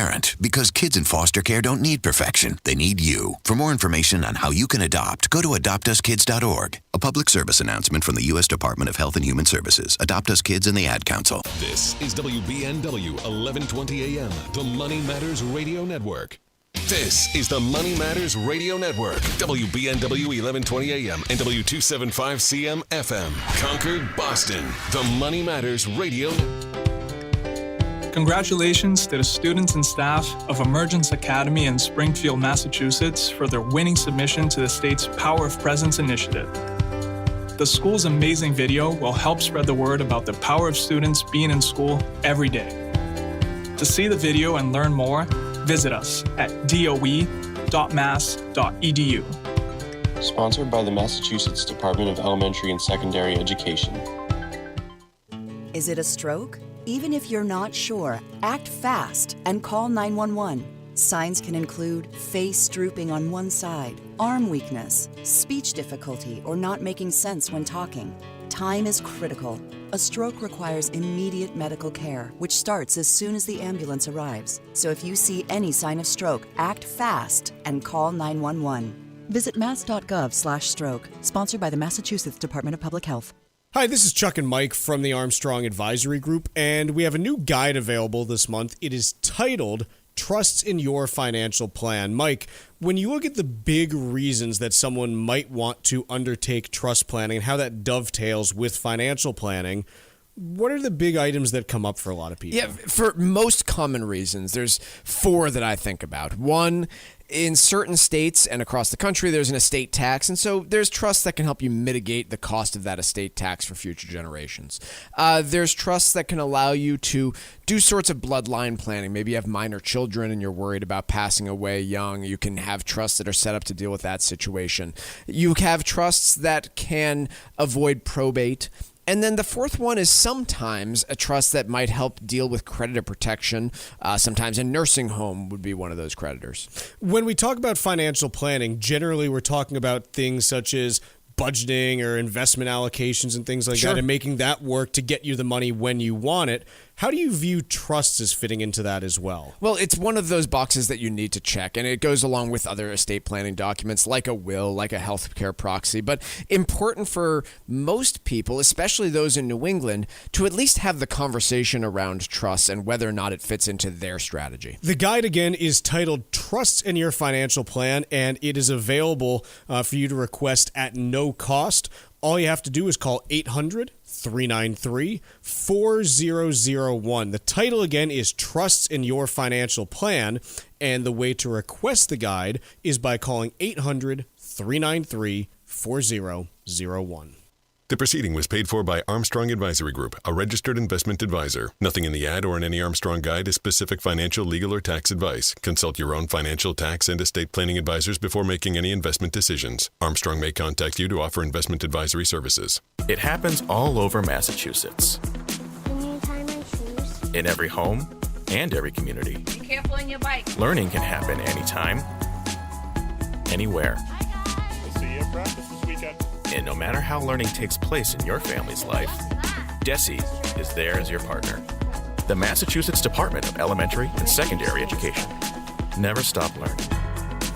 parent, because kids in foster care don't need perfection. They need you. For more information on how you can adopt, go to adoptuskids.org. A public service announcement from the U.S. Department of Health and Human Services, Adopt Us Kids, and the Ad Council. This is WBNW 1120 AM, the Money Matters Radio Network. This is the Money Matters Radio Network, WBNW 1120 AM and W275CM FM, Concord, Boston. The Money Matters Radio Congratulations to the students and staff of Emergence Academy in Springfield, Massachusetts for their winning submission to the state's Power of Presence initiative. The school's amazing video will help spread the word about the power of students being in school every day. To see the video and learn more, visit us at doe.mass.edu. Sponsored by the Massachusetts Department of Elementary and Secondary Education. Is it a stroke? Even if you're not sure, act fast and call 911. Signs can include face drooping on one side, arm weakness, speech difficulty, or not making sense when talking. Time is critical. A stroke requires immediate medical care, which starts as soon as the ambulance arrives. So if you see any sign of stroke, act fast and call 911. Visit mass.gov/stroke, sponsored by the Massachusetts Department of Public Health. Hi, this is Chuck and Mike from the Armstrong Advisory Group, and we have a new guide available this month. It is titled Trusts in Your Financial Plan. Mike, when you look at the big reasons that someone might want to undertake trust planning and how that dovetails with financial planning, what are the big items that come up for a lot of people? Yeah, for most common reasons, there's four that I think about. One, in certain states and across the country, there's an estate tax, and so there's trusts that can help you mitigate the cost of that estate tax for future generations. There's trusts that can allow you to do sorts of bloodline planning. Maybe you have minor children and you're worried about passing away young. You can have trusts that are set up to deal with that situation. You have trusts that can avoid probate. And then the fourth one is sometimes a trust that might help deal with creditor protection. Sometimes a nursing home would be one of those creditors. When we talk about financial planning, generally we're talking about things such as budgeting or investment allocations and things like that, and making that work to get you the money when you want it. How do you view trusts as fitting into that as well? Well, it's one of those boxes that you need to check, and it goes along with other estate planning documents like a will, like a healthcare proxy. But important for most people, especially those in New England, to at least have the conversation around trusts and whether or not it fits into their strategy. The guide, again, is titled Trusts in Your Financial Plan, and it is available for you to request at no cost. All you have to do is call 800-393-4001. The title, again, is Trusts in Your Financial Plan, and the way to request the guide is by calling 800-393-4001. The proceeding was paid for by Armstrong Advisory Group, a registered investment advisor. Nothing in the ad or in any Armstrong guide is specific financial, legal, or tax advice. Consult your own financial, tax, and estate planning advisors before making any investment decisions. Armstrong may contact you to offer investment advisory services. It happens all over Massachusetts. Can you tie my shoes? In every home and every community. Be careful on your bike. Learning can happen anytime, anywhere. Hi, guys. We'll see you at practice this weekend. And no matter how learning takes place in your family's life, DESE is there as your partner. The Massachusetts Department of Elementary and Secondary Education. Never stop learning.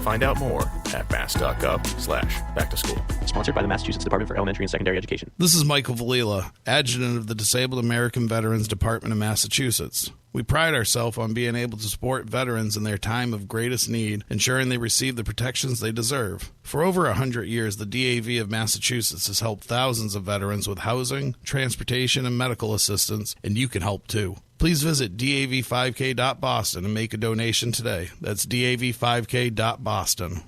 Find out more at mass.gov/back-to-school. Sponsored by the Massachusetts Department for Elementary and Secondary Education. This is Michael Valila, Adjutant of the Disabled American Veterans Department of Massachusetts. We pride ourselves on being able to support veterans in their time of greatest need, ensuring they receive the protections they deserve. For over 100 years, the DAV of Massachusetts has helped thousands of veterans with housing, transportation, and medical assistance, and you can help too. Please visit dav5k.boston and make a donation today. That's dav5k.boston.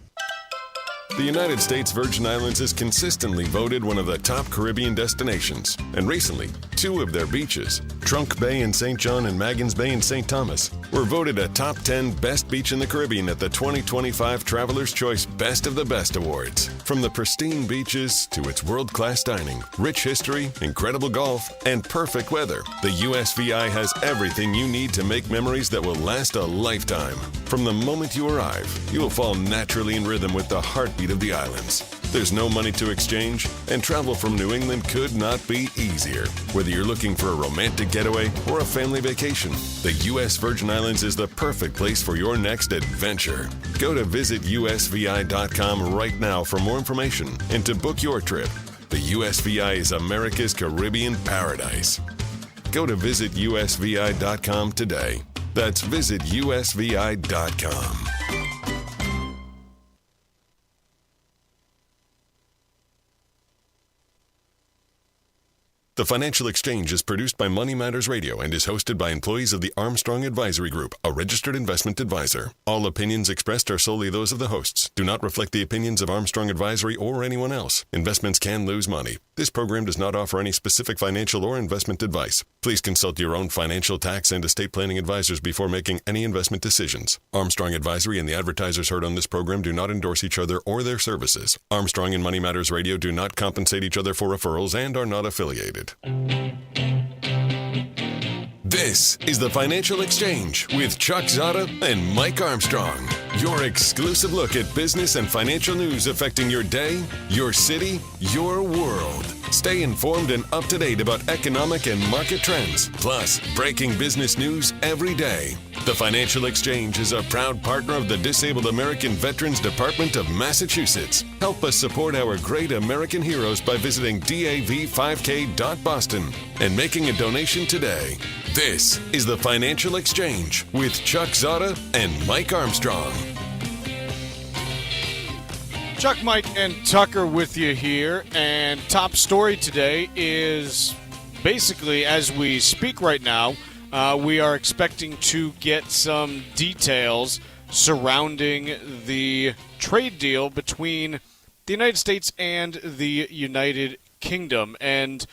The United States Virgin Islands is consistently voted one of the top Caribbean destinations. And recently, two of their beaches, Trunk Bay in St. John and Maggins Bay in St. Thomas, were voted a top 10 best beach in the Caribbean at the 2025 Traveler's Choice Best of the Best Awards. From the pristine beaches to its world-class dining, rich history, incredible golf, and perfect weather, the USVI has everything you need to make memories that will last a lifetime. From the moment you arrive, you will fall naturally in rhythm with the heartbeat of the islands. There's no money to exchange, and travel from New England could not be easier. Whether you're looking for a romantic getaway or a family vacation, the U.S. Virgin Islands is the perfect place for your next adventure. Go to visitusvi.com right now for more information and to book your trip. The USVI is America's Caribbean paradise. Go to visitusvi.com today. That's visitusvi.com. The Financial Exchange is produced by Money Matters Radio and is hosted by employees of the Armstrong Advisory Group, a registered investment advisor. All opinions expressed are solely those of the hosts, do not reflect the opinions of Armstrong Advisory or anyone else. Investments can lose money. This program does not offer any specific financial or investment advice. Please consult your own financial, tax, and estate planning advisors before making any investment decisions. Armstrong Advisory and the advertisers heard on this program do not endorse each other or their services. Armstrong and Money Matters Radio do not compensate each other for referrals and are not affiliated. This is the Financial Exchange with Chuck Zodda and Mike Armstrong. Your exclusive look at business and financial news affecting your day, your city, your world. Stay informed and up to date about economic and market trends, plus breaking business news every day. The Financial Exchange is a proud partner of the Disabled American Veterans Department of Massachusetts. Help us support our great American heroes by visiting dav5k.boston and making a donation today. This is the Financial Exchange with Chuck Zodda and Mike Armstrong. Chuck, Mike, and Tucker with you here, and top story today is basically, as we speak right now, we are expecting to get some details surrounding the trade deal between the United States and the United Kingdom. And,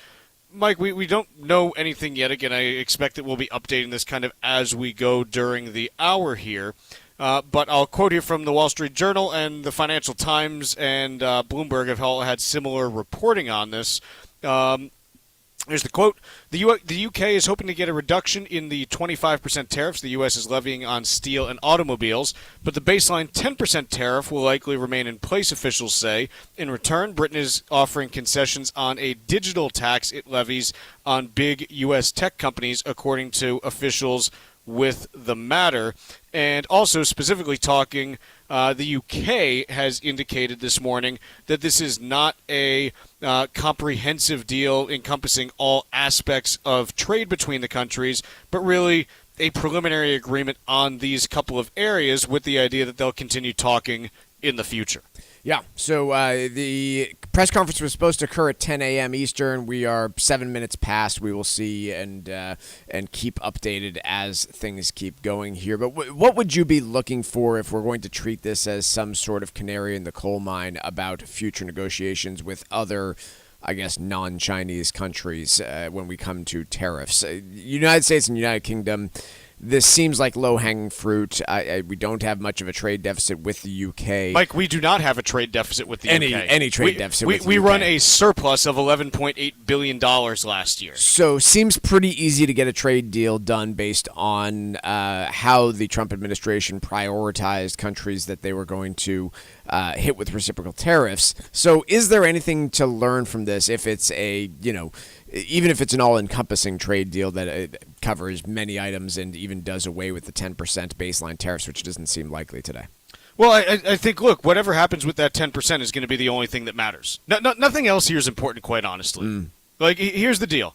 Mike, we don't know anything yet. Again, I expect that we'll be updating this kind of as we go during the hour here. But I'll quote here from the Wall Street Journal and the Financial Times and Bloomberg have all had similar reporting on this. Here's the quote. The UK is hoping to get a reduction in the 25% tariffs the U.S. is levying on steel and automobiles, but the baseline 10% tariff will likely remain in place, officials say. In return, Britain is offering concessions on a digital tax it levies on big U.S. tech companies, according to officials with the matter. And also specifically talking, the UK has indicated this morning that this is not a comprehensive deal encompassing all aspects of trade between the countries, but really a preliminary agreement on these couple of areas with the idea that they'll continue talking in the future. Yeah, so the press conference was supposed to occur at 10 a.m. Eastern. We are 7 minutes past. We will see and keep updated as things keep going here. But what would you be looking for if we're going to treat this as some sort of canary in the coal mine about future negotiations with other, I guess, non-Chinese countries when we come to tariffs? United States and United Kingdom, this seems like low-hanging fruit. We don't have much of a trade deficit with the UK. Mike, we do not have a trade deficit with the UK. Any trade deficit with the UK. We run a surplus of $11.8 billion last year. So seems pretty easy to get a trade deal done based on how the Trump administration prioritized countries that they were going to hit with reciprocal tariffs. So is there anything to learn from this if it's even if it's an all-encompassing trade deal that covers many items and even does away with the 10% baseline tariffs, which doesn't seem likely today? Well, I think, look, whatever happens with that 10% is going to be the only thing that matters. Nothing else here is important, quite honestly. Like, here's the deal.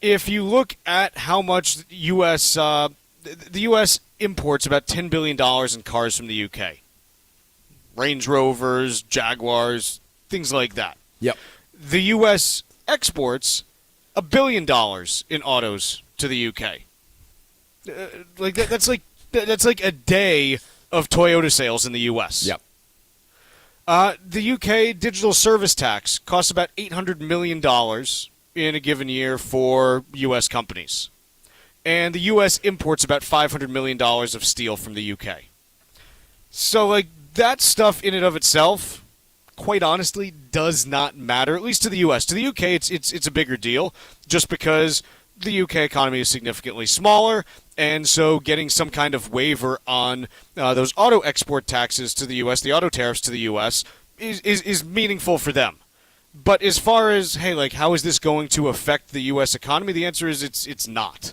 If you look at how much the U.S. imports about $10 billion in cars from the UK. Range Rovers, Jaguars, things like that. Yep. The U.S. exports $1 billion in autos to the UK. That's like a day of Toyota sales in the U.S. Yep. The UK digital service tax costs about $800 million in a given year for U.S. companies. And the U.S. imports about $500 million of steel from the UK. So, that stuff in and of itself, quite honestly, does not matter, at least to the U.S. To the UK, it's a bigger deal, just because the UK economy is significantly smaller, and so getting some kind of waiver on those auto export taxes to the U.S., the auto tariffs to the U.S., is meaningful for them. But as far as, hey, like, how is this going to affect the U.S. economy? The answer is it's not.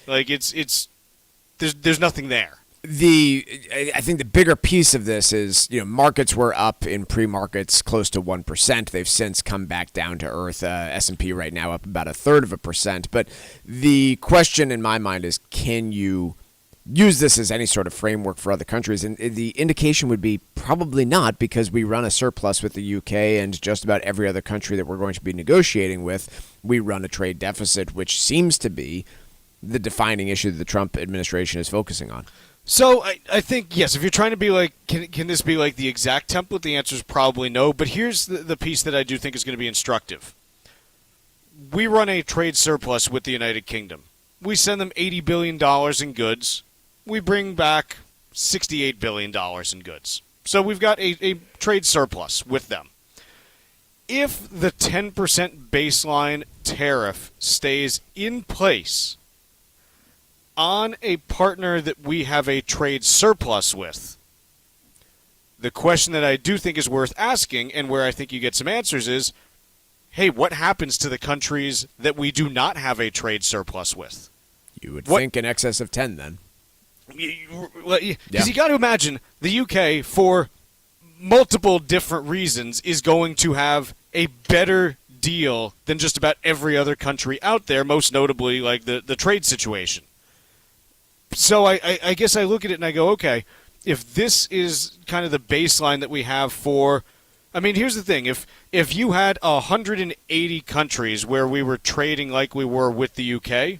Like, there's nothing there. I think the bigger piece of this is, markets were up in pre-markets close to 1%. They've since come back down to earth. S&P right now up about 1/3%. But the question in my mind is, can you use this as any sort of framework for other countries? And the indication would be probably not, because we run a surplus with the UK, and just about every other country that we're going to be negotiating with, we run a trade deficit, which seems to be the defining issue that the Trump administration is focusing on. So I think, yes, if you're trying to be like, can this be like the exact template? The answer is probably no. But here's the piece that I do think is going to be instructive. We run a trade surplus with the United Kingdom. We send them $80 billion in goods. We bring back $68 billion in goods. So we've got a trade surplus with them. If the 10% baseline tariff stays in place on a partner that we have a trade surplus with, the question that I do think is worth asking, and where I think you get some answers, is, hey, what happens to the countries that we do not have a trade surplus with? You would think in excess of 10 then. Because you got to imagine the UK, for multiple different reasons, is going to have a better deal than just about every other country out there, most notably like the trade situation. So I guess I look at it and I go, okay, if this is kind of the baseline that we have for, I mean, here's the thing. If you had 180 countries where we were trading like we were with the UK,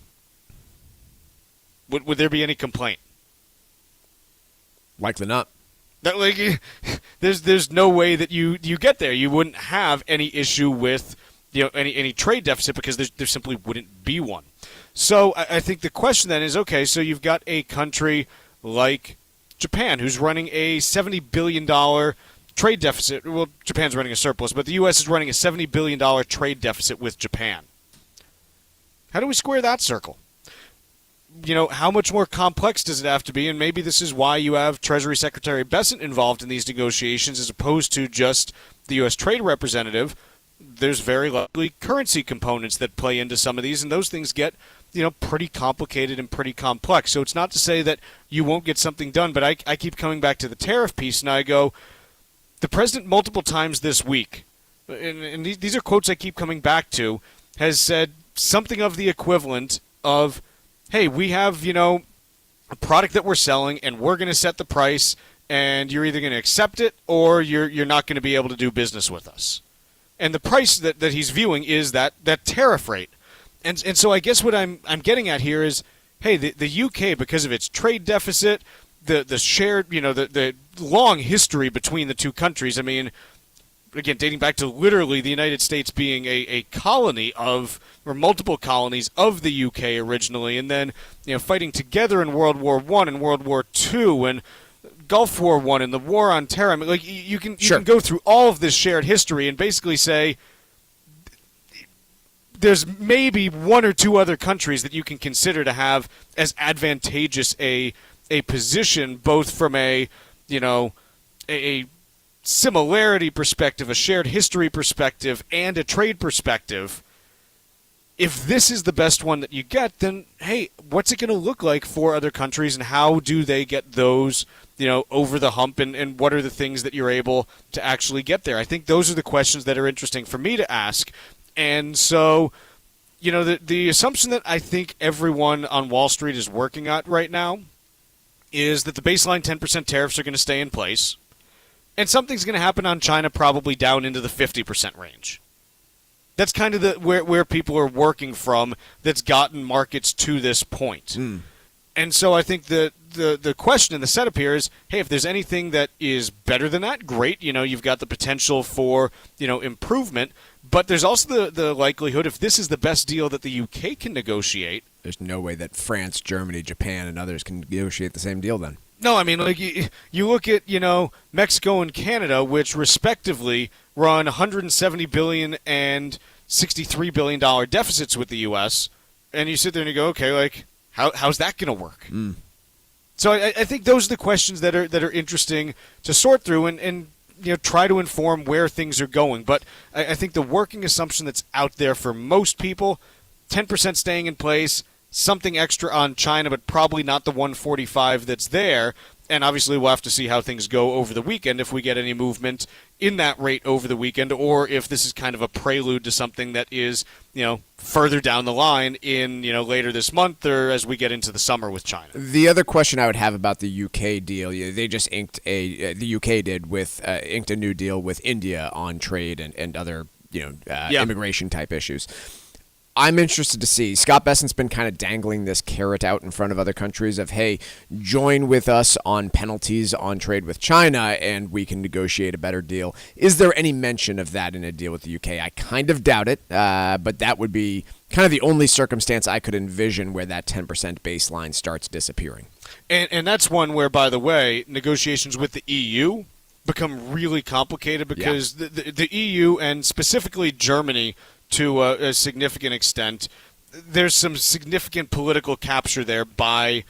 would there be any complaint? Likely not. There's no way that you get there. You wouldn't have any issue with any trade deficit, because there simply wouldn't be one. So I think the question then is, okay, so you've got a country like Japan who's running a $70 billion trade deficit. Well, Japan's running a surplus, but the U.S. is running a $70 billion trade deficit with Japan. How do we square that circle? How much more complex does it have to be? And maybe this is why you have Treasury Secretary Bessent involved in these negotiations as opposed to just the U.S. Trade Representative. There's very likely currency components that play into some of these, and those things get pretty complicated and pretty complex. So it's not to say that you won't get something done, but I keep coming back to the tariff piece, and I go, the president multiple times this week, and these are quotes I keep coming back to, has said something of the equivalent of, hey, we have, a product that we're selling, and we're going to set the price, and you're either going to accept it or you're not going to be able to do business with us. And the price that he's viewing is that tariff rate. And so I guess what I'm getting at here is, hey, the UK, because of its trade deficit, the shared, the long history between the two countries, I mean, again, dating back to literally the United States being a colony of, or multiple colonies of the UK originally, and then fighting together in World War I and World War II and Gulf War I and the War on Terror. I mean, like, you can go through all of this shared history and basically say there's maybe one or two other countries that you can consider to have as advantageous a position, both from a similarity perspective, a shared history perspective, and a trade perspective. If this is the best one that you get, then, hey, what's it going to look like for other countries, and how do they get those, over the hump, and what are the things that you're able to actually get there? I think those are the questions that are interesting for me to ask. And so, the assumption that I think everyone on Wall Street is working at right now is that the baseline 10% tariffs are going to stay in place, and something's going to happen on China, probably down into the 50% range. That's kind of where people are working from, that's gotten markets to this point. And so I think the question and the setup here is, hey, if there's anything that is better than that, great. You've got the potential for, improvement. But there's also the likelihood, if this is the best deal that the UK can negotiate, there's no way that France, Germany, Japan, and others can negotiate the same deal then. No, I mean, like, you look at, Mexico and Canada, which respectively run $170 billion and $63 billion deficits with the U.S., and you sit there and you go, okay, like, how's that going to work? So I think those are the questions that are interesting to sort through, and try to inform where things are going. But I think the working assumption that's out there for most people, 10% staying in place, something extra on China, but probably not the 145 that's there. And obviously we'll have to see how things go over the weekend, if we get any movement in that rate over the weekend, or if this is kind of a prelude to something that is, further down the line in, later this month or as we get into the summer with China. The other question I would have about the UK deal, they just inked the UK did inked a new deal with India on trade and other, immigration type issues. I'm interested to see. Scott Bessent's been kind of dangling this carrot out in front of other countries of, hey, join with us on penalties on trade with China and we can negotiate a better deal. Is there any mention of that in a deal with the UK? I kind of doubt it, but that would be kind of the only circumstance I could envision where that 10% baseline starts disappearing. And that's one where, by the way, negotiations with the EU become really complicated because the EU and specifically Germany, to a significant extent, there's some significant political capture there by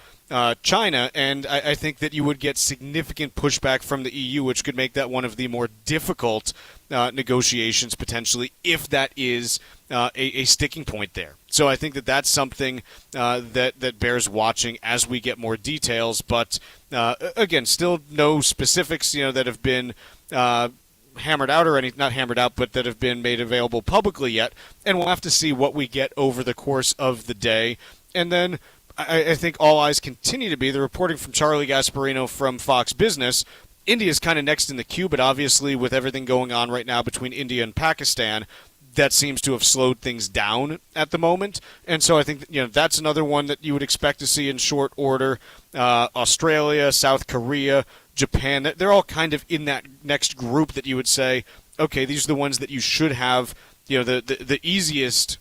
China, and I think that you would get significant pushback from the EU, which could make that one of the more difficult negotiations potentially, if that is a sticking point there. So I think that that's something that bears watching as we get more details. But again, still no specifics, that have been hammered out, or not hammered out, but that have been made available publicly yet. And we'll have to see what we get over the course of the day. And then I think all eyes continue to be the reporting from Charlie Gasparino from Fox Business. India is kind of next in the queue, but obviously with everything going on right now between India and Pakistan, that seems to have slowed things down at the moment. And so I think that's another one that you would expect to see in short order. Australia, South Korea, Japan, they're all kind of in that next group that you would say, okay, these are the ones that you should have, the easiest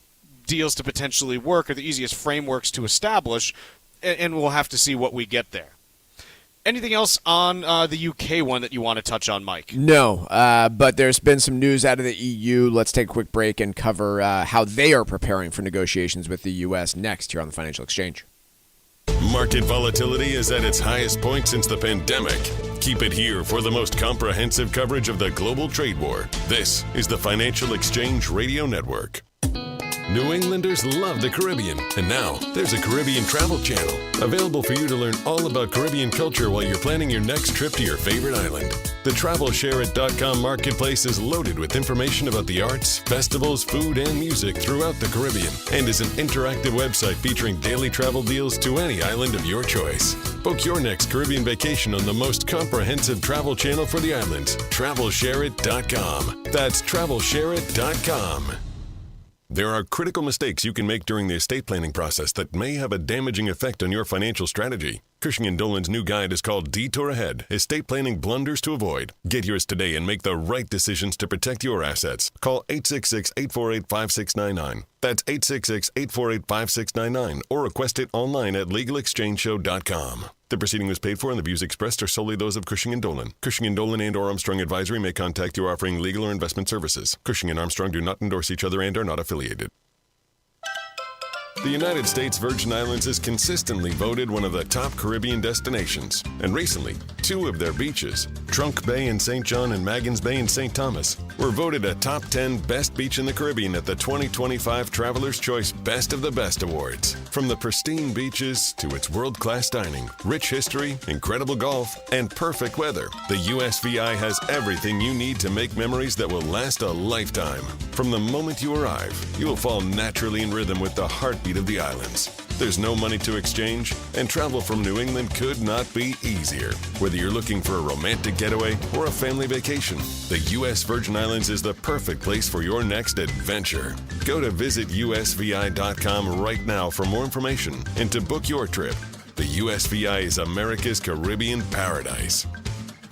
deals to potentially work, or the easiest frameworks to establish, and we'll have to see what we get there. Anything else on the UK one that you want to touch on, Mike? No, but there's been some news out of the EU. Let's take a quick break and cover how they are preparing for negotiations with the U.S. next here on the Financial Exchange. Market volatility is at its highest point since the pandemic. Keep it here for the most comprehensive coverage of the global trade war. This is the Financial Exchange Radio Network. New Englanders love the Caribbean, and now there's a Caribbean travel channel available for you to learn all about Caribbean culture while you're planning your next trip to your favorite island. The TravelShareIt.com marketplace is loaded with information about the arts, festivals, food, and music throughout the Caribbean, and is an interactive website featuring daily travel deals to any island of your choice. Book your next Caribbean vacation on the most comprehensive travel channel for the islands, TravelShareIt.com. That's TravelShareIt.com. There are critical mistakes you can make during the estate planning process that may have a damaging effect on your financial strategy. Cushing & Dolan's new guide is called Detour Ahead, Estate Planning Blunders to Avoid. Get yours today and make the right decisions to protect your assets. Call 866-848-5699. That's 866-848-5699, or request it online at LegalExchangeShow.com. The proceeding was paid for and the views expressed are solely those of Cushing & Dolan. Cushing & Dolan and or Armstrong Advisory may contact you offering legal or investment services. Cushing & Armstrong do not endorse each other and are not affiliated. The United States Virgin Islands is consistently voted one of the top Caribbean destinations. And recently, 2 of their beaches, Trunk Bay in St. John and Magens Bay in St. Thomas, were voted a top 10 best beach in the Caribbean at the 2025 Traveler's Choice Best of the Best Awards. From the pristine beaches to its world-class dining, rich history, incredible golf, and perfect weather, the USVI has everything you need to make memories that will last a lifetime. From the moment you arrive, you will fall naturally in rhythm with the heartbeat of the islands. There's no money to exchange, and travel from New England could not be easier. Whether you're looking for a romantic getaway or a family vacation, the U.S. Virgin Islands is the perfect place for your next adventure. Go to visitusvi.com right now for more information and to book your trip. The USVI is America's Caribbean paradise.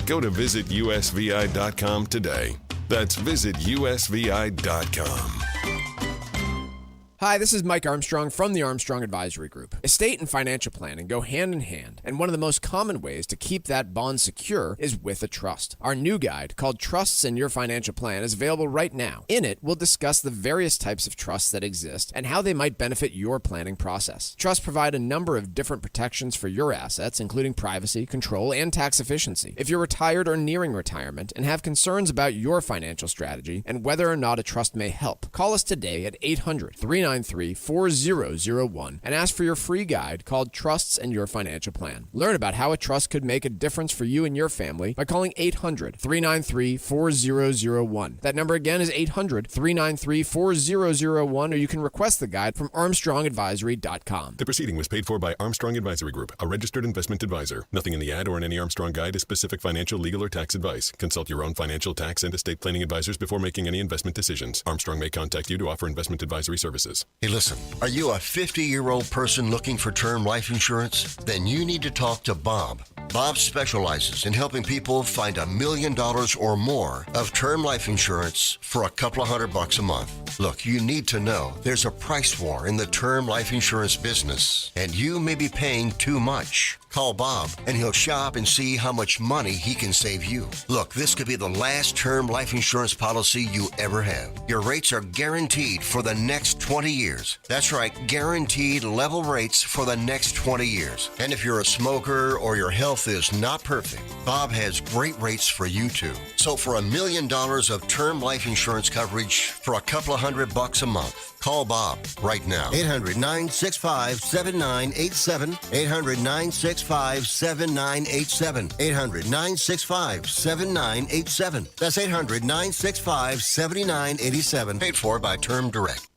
Go to visitusvi.com today. That's visitusvi.com. Hi, this is Mike Armstrong from the Armstrong Advisory Group. Estate and financial planning go hand in hand, and one of the most common ways to keep that bond secure is with a trust. Our new guide, called Trusts in Your Financial Plan, is available right now. In it, we'll discuss the various types of trusts that exist and how they might benefit your planning process. Trusts provide a number of different protections for your assets, including privacy, control, and tax efficiency. If you're retired or nearing retirement and have concerns about your financial strategy and whether or not a trust may help, call us today at 800-393-4001 and ask for your free guide called Trusts in Your Financial Plan. Learn about how a trust could make a difference for you and your family by calling 800-393-4001. That number again is 800-393-4001, or you can request the guide from ArmstrongAdvisory.com. The proceeding was paid for by Armstrong Advisory Group, a registered investment advisor. Nothing in the ad or in any Armstrong guide is specific financial, legal, or tax advice. Consult your own financial, tax, and estate planning advisors before making any investment decisions. Armstrong may contact you to offer investment advisory services. Hey, listen, are you a 50-year-old person looking for term life insurance? Then you need to talk to Bob. Bob specializes in helping people find $1 million or more of term life insurance for a couple of $100 a month. Look, you need to know there's a price war in the term life insurance business, and you may be paying too much. Call Bob, and he'll shop and see how much money he can save you. Look, this could be the last term life insurance policy you ever have. Your rates are guaranteed for the next 20 years. That's right, guaranteed level rates for the next 20 years. And if you're a smoker or your health is not perfect, Bob has great rates for you too. So for $1 million of term life insurance coverage for a couple of $100 a month, call Bob right now. 800-965-7987. 800-965-7987. 800-965-7987. That's 800-965-7987. Paid for by Term Direct.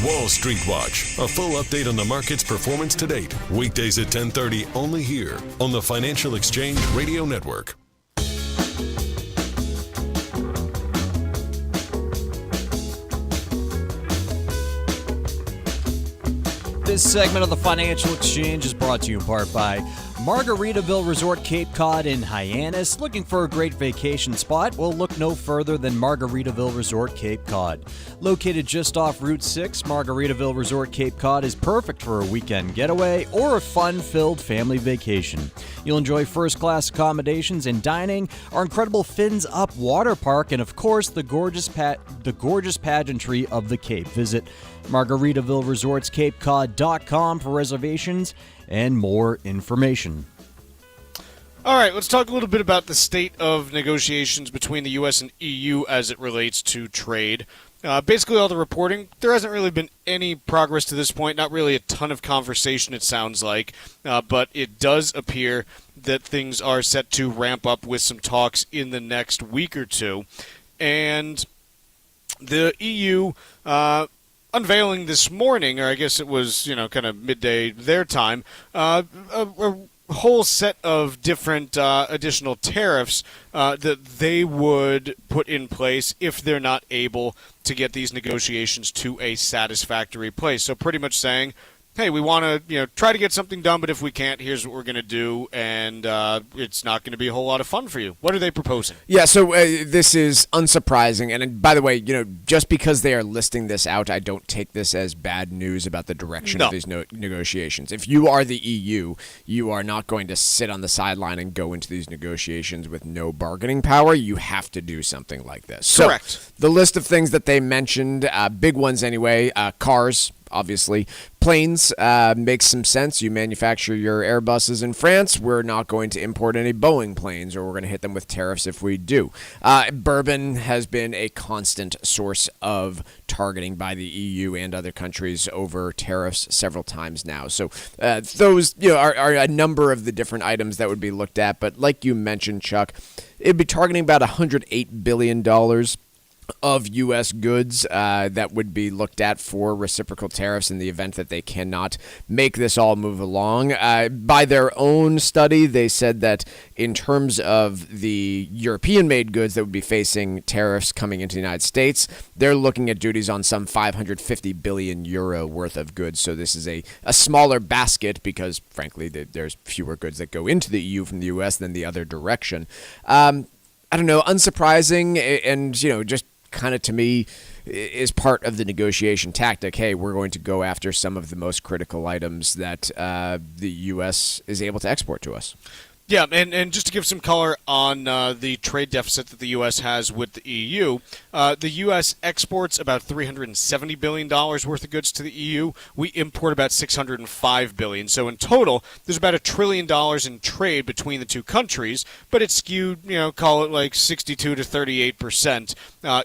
Wall Street Watch, a full update on the market's performance to date. Weekdays at 10:30, only here on the Financial Exchange Radio Network. This segment of the Financial Exchange is brought to you in part by Margaritaville Resort Cape Cod in Hyannis. Looking for a great vacation spot? Well, look no further than Margaritaville Resort Cape Cod. Located just off Route 6, Margaritaville Resort Cape Cod is perfect for a weekend getaway or a fun-filled family vacation. You'll enjoy first-class accommodations and dining, our incredible Fins Up water park, and of course, the gorgeous pageantry of the Cape. Visit MargaritavilleResortsCapeCod.com for reservations and more information. All right, let's talk a little bit about the state of negotiations between the U.S. and EU as it relates to trade. Basically, all the reporting, there hasn't really been any progress to this point, not really a ton of conversation, it sounds like, but it does appear that things are set to ramp up with some talks in the next week or two. And the EU unveiling this morning, or I guess it was, kind of midday their time, a whole set of different additional tariffs that they would put in place if they're not able to get these negotiations to a satisfactory place. So pretty much saying, hey, we want to try to get something done, but if we can't, here's what we're going to do, and it's not going to be a whole lot of fun for you. What are they proposing? Yeah, so this is unsurprising, and by the way, just because they are listing this out, I don't take this as bad news about the direction of these negotiations. If you are the EU, you are not going to sit on the sideline and go into these negotiations with no bargaining power. You have to do something like this. Correct. So, the list of things that they mentioned, big ones anyway, cars, obviously. Planes makes some sense. You manufacture your Airbuses in France. We're not going to import any Boeing planes, or we're going to hit them with tariffs if we do. Bourbon has been a constant source of targeting by the EU and other countries over tariffs several times now. So those are a number of the different items that would be looked at. But like you mentioned, Chuck, it'd be targeting about $108 billion of U.S. goods that would be looked at for reciprocal tariffs in the event that they cannot make this all move along. By their own study, they said that in terms of the European-made goods that would be facing tariffs coming into the United States, they're looking at duties on some 550 billion euro worth of goods. So this is a smaller basket because, frankly, there's fewer goods that go into the EU from the U.S. than the other direction. I don't know, unsurprising and, just kind of to me is part of the negotiation tactic. Hey, we're going to go after some of the most critical items that the U.S. is able to export to us. Yeah, and just to give some color on the trade deficit that the U.S. has with the EU, the U.S. exports about $370 billion worth of goods to the EU. We import about $605 billion. So in total, there's about $1 trillion in trade between the two countries, but it's skewed, call it like 62 to 38%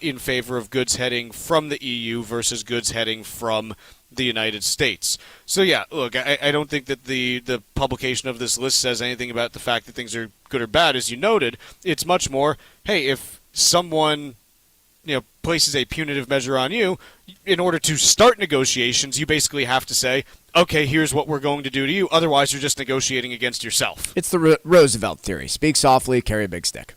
in favor of goods heading from the EU versus goods heading from the United States. So yeah, look, I don't think that the publication of this list says anything about the fact that things are good or bad. As you noted, it's much more, hey, if someone places a punitive measure on you, in order to start negotiations, you basically have to say, okay, here's what we're going to do to you. Otherwise, you're just negotiating against yourself. It's the Roosevelt theory. Speak softly, carry a big stick.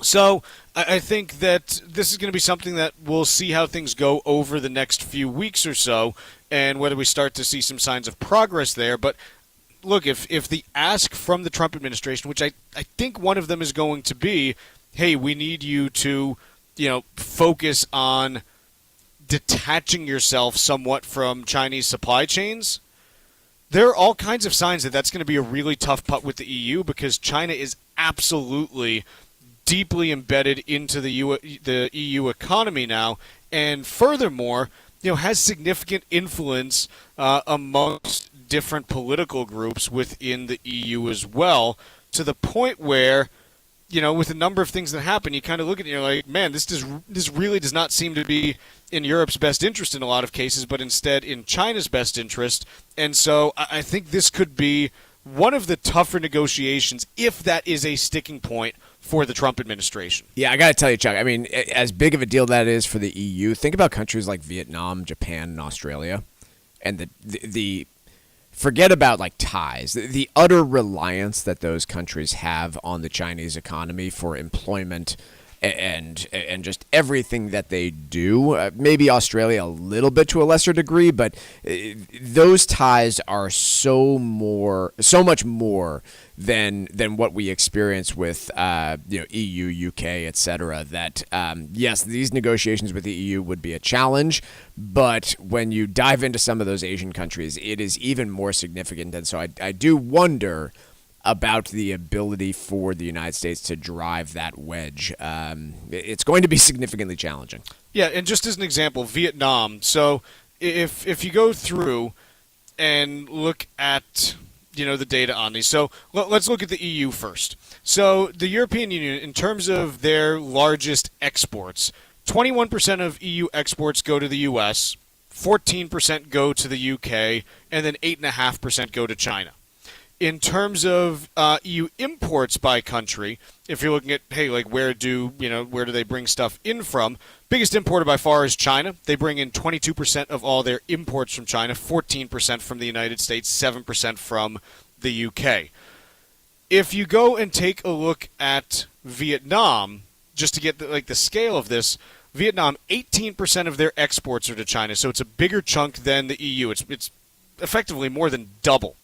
So I think that this is going to be something that we'll see how things go over the next few weeks or so, and whether we start to see some signs of progress there. But look, if the ask from the Trump administration, which I think one of them is going to be, hey, we need you to, focus on detaching yourself somewhat from Chinese supply chains, there are all kinds of signs that that's going to be a really tough putt with the EU, because China is absolutely deeply embedded into the EU economy now, and furthermore, has significant influence amongst different political groups within the EU as well, to the point where, with a number of things that happen, you kind of look at it and you're like, man, this really does not seem to be in Europe's best interest in a lot of cases, but instead in China's best interest. And so I think this could be one of the tougher negotiations, if that is a sticking point for the Trump administration. Yeah, I got to tell you, Chuck, I mean, as big of a deal that is for the EU, think about countries like Vietnam, Japan, and Australia, and the forget about like ties, the utter reliance that those countries have on the Chinese economy for employment and just everything that they do. Maybe Australia a little bit to a lesser degree, but those ties are so much more than what we experience with EU, UK, etc. That yes, these negotiations with the EU would be a challenge, but when you dive into some of those Asian countries, it is even more significant. And so I do wonder about the ability for the United States to drive that wedge. It's going to be significantly challenging. Yeah, and just as an example, Vietnam. So if you go through and look at the data on these. So let's look at the EU first. So the European Union, in terms of their largest exports, 21% of EU exports go to the US, 14% go to the UK, and then 8.5% go to China. In terms of EU imports by country, if you're looking at, hey, like where do they bring stuff in from? Biggest importer by far is China. They bring in 22% of all their imports from China, 14% from the United States, 7% from the UK. If you go and take a look at Vietnam, just to get the scale of this, Vietnam, 18% of their exports are to China, so it's a bigger chunk than the EU. It's effectively more than double.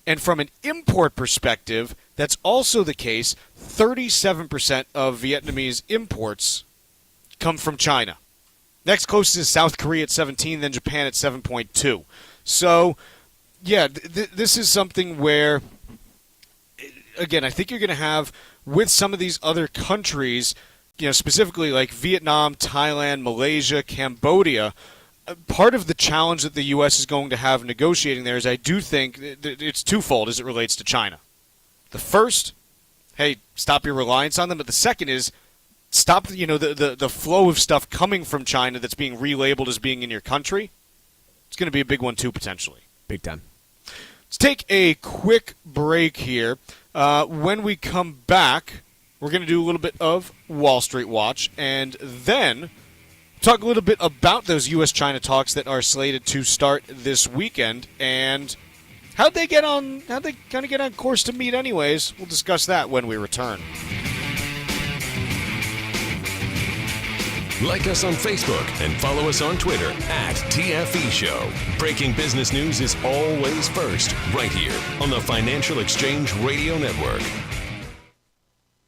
And from an import perspective, that's also the case. 37% of Vietnamese imports come from China. Next closest is South Korea at 17, then Japan at 7.2. So, yeah, this is something where, again, I think you're going to have, with some of these other countries, specifically like Vietnam, Thailand, Malaysia, Cambodia, part of the challenge that the U.S. is going to have negotiating there is I do think it's twofold as it relates to China. The first, hey, stop your reliance on them. But the second is stop the flow of stuff coming from China that's being relabeled as being in your country. It's going to be a big one too, potentially. Big time. Let's take a quick break here. When we come back, we're going to do a little bit of Wall Street Watch, and then talk a little bit about those U.S.-China talks that are slated to start this weekend and how'd they kind of get on course to meet anyways. We'll discuss that when we return. Like us on Facebook and follow us on Twitter @TFE Show. Breaking business news is always first, right here on the Financial Exchange Radio Network.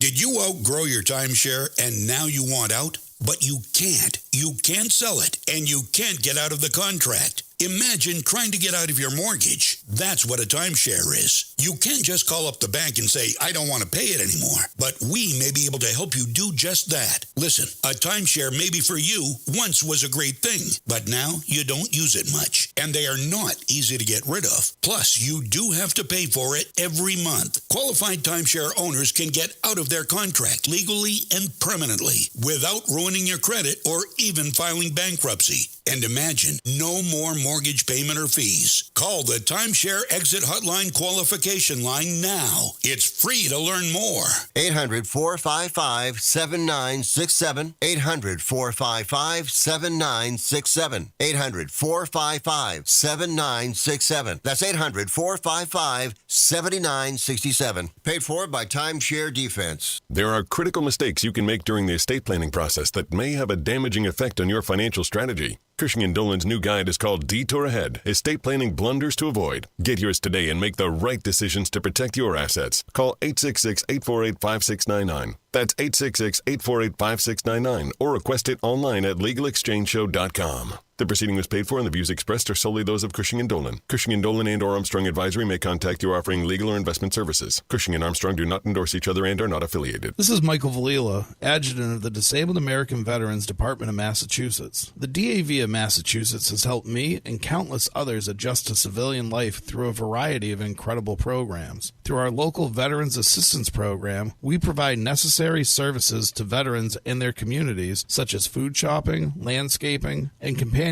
Did Did you outgrow your timeshare and now you want out? But you can't. You can't sell it, and you can't get out of the contract. Imagine trying to get out of your mortgage. That's what a timeshare is. You can't just call up the bank and say, I don't want to pay it anymore. But we may be able to help you do just that. Listen, a timeshare maybe for you once was a great thing, but now you don't use it much. And they are not easy to get rid of. Plus, you do have to pay for it every month. Qualified timeshare owners can get out of their contract legally and permanently without ruining your credit or even filing bankruptcy. And imagine, no more mortgage payment or fees. Call the Timeshare Exit Hotline qualification line now. It's free to learn more. 800-455-7967. 800-455-7967. 800-455-7967. That's 800-455-7967. Paid for by Timeshare Defense. There are critical mistakes you can make during the estate planning process that may have a damaging effect on your financial strategy. Cushing & Dolan's new guide is called Detour Ahead, Estate Planning Blunders to Avoid. Get yours today and make the right decisions to protect your assets. Call 866-848-5699. That's 866-848-5699 or request it online at LegalExchangeShow.com. The proceeding was paid for and the views expressed are solely those of Cushing & Dolan. Cushing & Dolan and or Armstrong Advisory may contact you offering legal or investment services. Cushing & Armstrong do not endorse each other and are not affiliated. This is Michael Valila, Adjutant of the Disabled American Veterans Department of Massachusetts. The DAV of Massachusetts has helped me and countless others adjust to civilian life through a variety of incredible programs. Through our local Veterans Assistance Program, we provide necessary services to veterans and their communities, such as food shopping, landscaping, and companionship,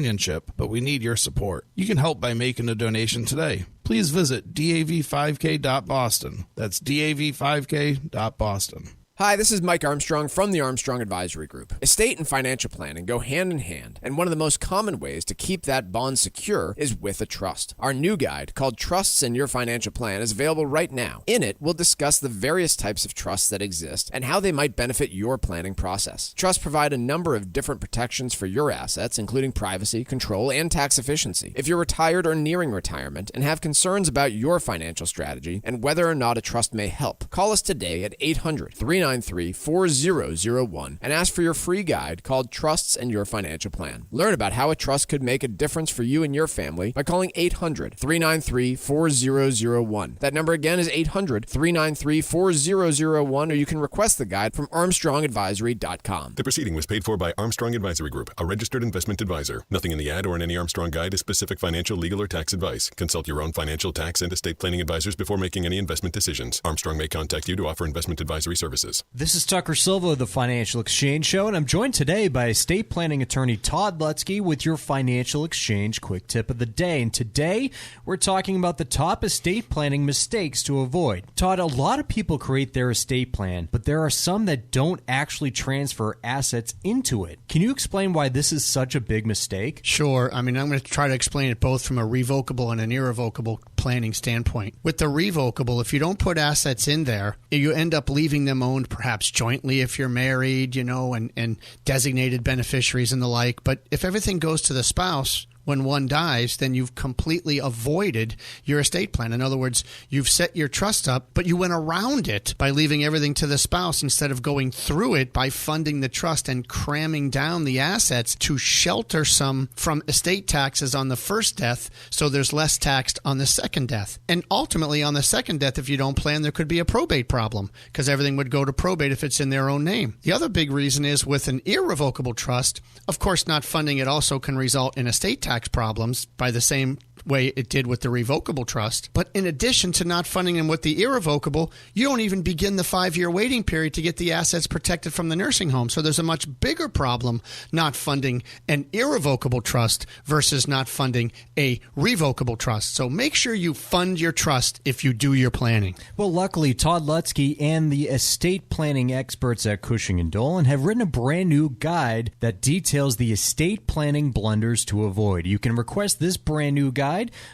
but we need your support. You can help by making a donation today. Please visit dav5k.boston. That's dav5k.boston. Hi, this is Mike Armstrong from the Armstrong Advisory Group. Estate and financial planning go hand in hand, and one of the most common ways to keep that bond secure is with a trust. Our new guide, called Trusts in Your Financial Plan, is available right now. In it, we'll discuss the various types of trusts that exist and how they might benefit your planning process. Trusts provide a number of different protections for your assets, including privacy, control, and tax efficiency. If you're retired or nearing retirement and have concerns about your financial strategy and whether or not a trust may help, call us today at 800-393-4001 and ask for your free guide called Trusts and Your Financial Plan. Learn about how a trust could make a difference for you and your family by calling 800-393-4001. That number again is 800-393-4001, or you can request the guide from ArmstrongAdvisory.com. The proceeding was paid for by Armstrong Advisory Group, a registered investment advisor. Nothing in the ad or in any Armstrong guide is specific financial, legal, or tax advice. Consult your own financial, tax, and estate planning advisors before making any investment decisions. Armstrong may contact you to offer investment advisory services. This is Tucker Silva of the Financial Exchange Show, and I'm joined today by estate planning attorney Todd Lutzke with your Financial Exchange Quick Tip of the Day. And today, we're talking about the top estate planning mistakes to avoid. Todd, a lot of people create their estate plan, but there are some that don't actually transfer assets into it. Can you explain why this is such a big mistake? Sure. I'm going to try to explain it both from a revocable and an irrevocable planning standpoint. With the revocable, if you don't put assets in there, you end up leaving them owned perhaps jointly if you're married, and designated beneficiaries and the like. But if everything goes to the spouse when one dies, then you've completely avoided your estate plan. In other words, you've set your trust up, but you went around it by leaving everything to the spouse instead of going through it by funding the trust and cramming down the assets to shelter some from estate taxes on the first death, so there's less taxed on the second death. And ultimately, on the second death, if you don't plan, there could be a probate problem because everything would go to probate if it's in their own name. The other big reason is with an irrevocable trust, of course, not funding it also can result in estate tax problems by the same way it did with the revocable trust. But in addition to not funding them with the irrevocable, you don't even begin the 5-year waiting period to get the assets protected from the nursing home. So there's a much bigger problem not funding an irrevocable trust versus not funding a revocable trust. So make sure you fund your trust if you do your planning. Well, luckily, Todd Lutzke and the estate planning experts at Cushing & Dolan have written a brand new guide that details the estate planning blunders to avoid. You can request this brand new guide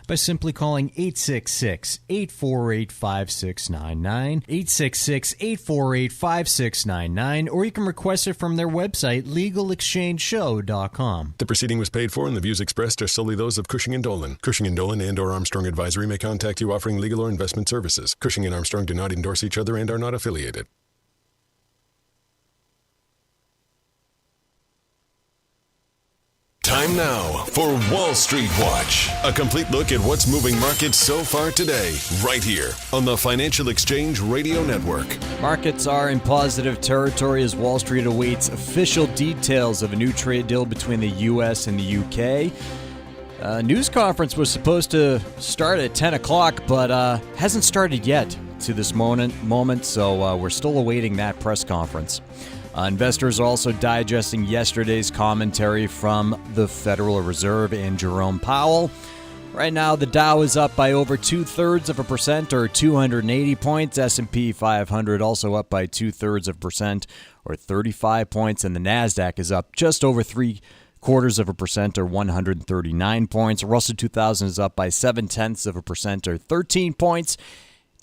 by simply calling 866-848-5699, 866-848-5699, or you can request it from their website, LegalExchangeShow.com. The proceeding was paid for and the views expressed are solely those of Cushing & Dolan. Cushing & Dolan and or Armstrong Advisory may contact you offering legal or investment services. Cushing & Armstrong do not endorse each other and are not affiliated. Time now for Wall Street Watch, a complete look at what's moving markets so far today, right here on the Financial Exchange Radio Network. Markets are in positive territory as Wall Street awaits official details of a new trade deal between the U.S. and the U.K. News conference was supposed to start at 10 o'clock, but hasn't started yet to this moment, so we're still awaiting that press conference. Investors are also digesting yesterday's commentary from the Federal Reserve and Jerome Powell. Right now, the Dow is up by over 0.2% or 280 points. S&P 500 also up by 0.2% or 35 points, and the Nasdaq is up just over 0.75% or 139 points. Russell 2000 is up by 0.7% or 13 points.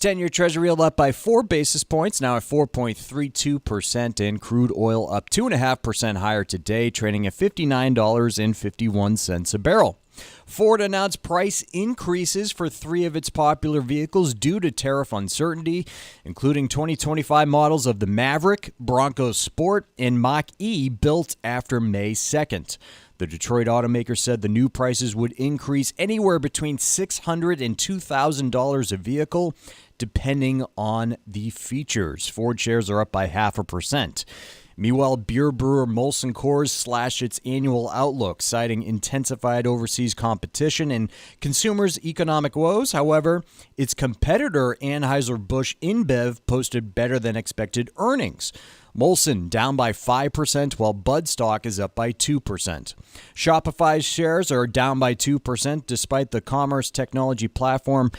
10-year Treasury yield up by 4 basis points, now at 4.32%, and crude oil up 2.5% higher today, trading at $59.51 a barrel. Ford announced price increases for 3 of its popular vehicles due to tariff uncertainty, including 2025 models of the Maverick, Bronco Sport, and Mach-E built after May 2nd. The Detroit automaker said the new prices would increase anywhere between $600 and $2,000 a vehicle, depending on the features. Ford shares are up by 0.5%. Meanwhile, beer brewer Molson Coors slashed its annual outlook, citing intensified overseas competition and consumers' economic woes. However, its competitor Anheuser-Busch InBev posted better than expected earnings. Molson down by 5%, while Bud stock is up by 2%. Shopify's shares are down by 2%, despite the commerce technology platform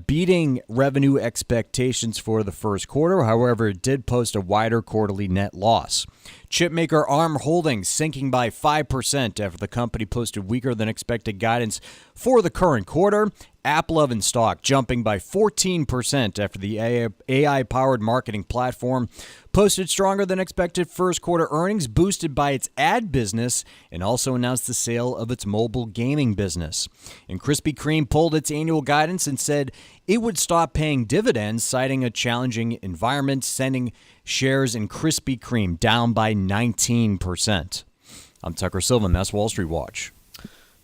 beating revenue expectations for the first quarter. However, it did post a wider quarterly net loss. Chipmaker ARM Holdings sinking by 5% after the company posted weaker than expected guidance for the current quarter. AppLovin stock jumping by 14% after the AI-powered marketing platform posted stronger than expected first quarter earnings boosted by its ad business and also announced the sale of its mobile gaming business. And Krispy Kreme pulled its annual guidance and said it would stop paying dividends, citing a challenging environment, sending shares in Krispy Kreme down by 19%. I'm Tucker Silvan. That's Wall Street Watch.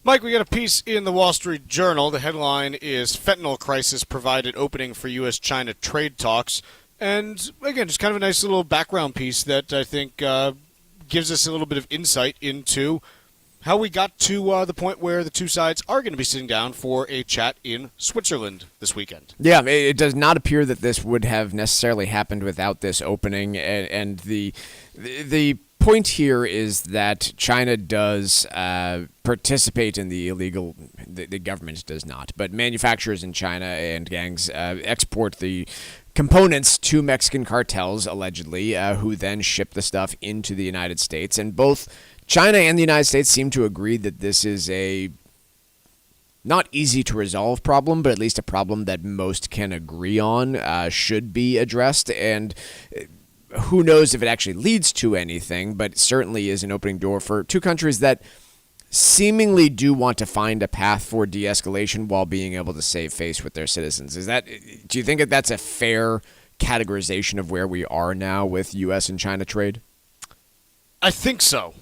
Mike, we got a piece in the Wall Street Journal. The headline is Fentanyl Crisis Provided Opening for U.S.-China Trade Talks. And, again, just kind of a nice little background piece that I think gives us a little bit of insight into how we got to the point where the two sides are going to be sitting down for a chat in Switzerland this weekend. Yeah, it does not appear that this would have necessarily happened without this opening. And the point here is that China does participate in the illegal, the government does not, but manufacturers in China and gangs export the components to Mexican cartels, allegedly, who then ship the stuff into the United States. And both China and the United States seem to agree that this is a not easy to resolve problem, but at least a problem that most can agree on should be addressed. And who knows if it actually leads to anything, but it certainly is an opening door for two countries that seemingly do want to find a path for de-escalation while being able to save face with their citizens. Do you think that that's a fair categorization of where we are now with U.S. and China trade? I think so.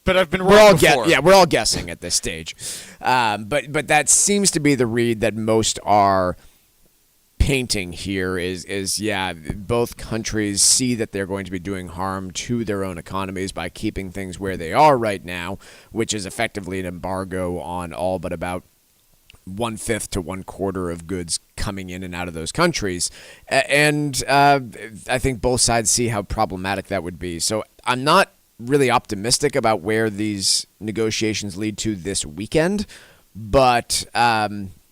But I've been wrong before. We're all guessing at this stage. But that seems to be the read that most are painting here is both countries see that they're going to be doing harm to their own economies by keeping things where they are right now, which is effectively an embargo on all but about 1/5 to 1/4 of goods coming in and out of those countries. And I think both sides see how problematic that would be. So I'm not really optimistic about where these negotiations lead to this weekend, but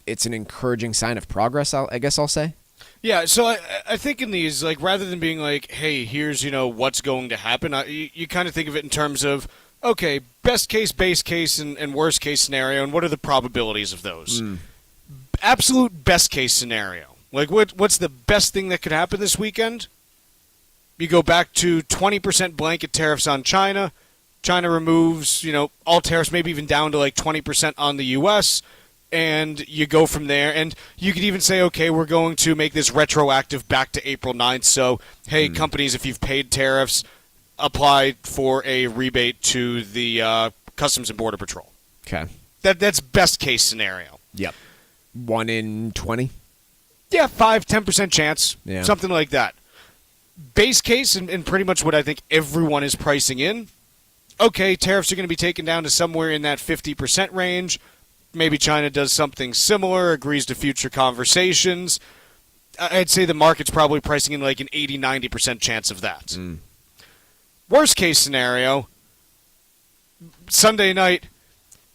it's an encouraging sign of progress, I guess I'll say. Yeah, so I think in these, like, rather than being like, hey, here's, what's going to happen, you kind of think of it in terms of, okay, best case, base case, and worst case scenario, and what are the probabilities of those? Absolute best case scenario. Like, what's the best thing that could happen this weekend? You go back to 20% blanket tariffs on China. China removes, all tariffs, maybe even down to like 20% on the U.S., and you go from there. And you could even say, okay, we're going to make this retroactive back to April 9th. So, hey, companies, if you've paid tariffs, apply for a rebate to the Customs and Border Patrol. Okay. That's best case scenario. Yep. 1 in 20? Yeah, 5-10% chance, something like that. Base case, and pretty much what I think everyone is pricing in, okay, tariffs are going to be taken down to somewhere in that 50% range. Maybe China does something similar, agrees to future conversations. I'd say the market's probably pricing in like an 80-90% chance of that. Worst case scenario, Sunday night,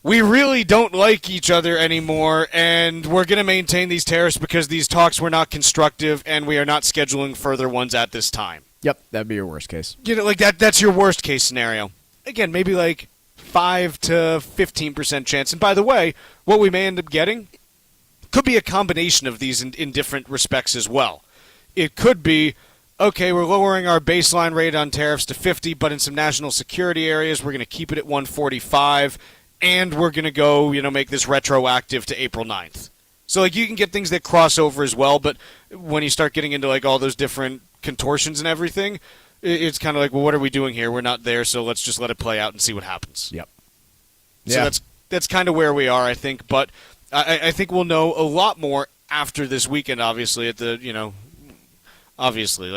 we really don't like each other anymore, and we're going to maintain these tariffs because these talks were not constructive, and we are not scheduling further ones at this time. Yep, that'd be your worst case. Like that's your worst case scenario. Again, maybe like 5 to 15% chance. And by the way, what we may end up getting could be a combination of these in different respects as well. It could be, okay, we're lowering our baseline rate on tariffs to 50, but in some national security areas, we're going to keep it at 145. And we're going to go, make this retroactive to April 9th. So, you can get things that cross over as well, but when you start getting into, all those different contortions and everything, it's kind of like, well, what are we doing here? We're not there, so let's just let it play out and see what happens. Yep. So that's kind of where we are, I think. But I think we'll know a lot more after this weekend, obviously, at the, obviously.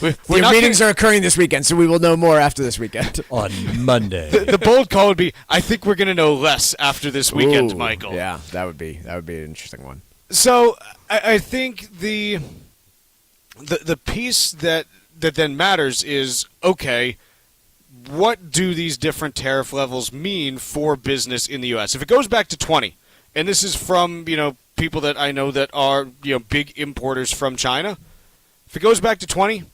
Your meetings are occurring this weekend, so we will know more after this weekend. On Monday. The bold call would be, I think we're going to know less after this weekend, Michael. Yeah, that would be an interesting one. So I think the piece that then matters is, okay, what do these different tariff levels mean for business in the U.S.? If it goes back to 20, and this is from, people that I know that are, big importers from China. If it goes back to 20,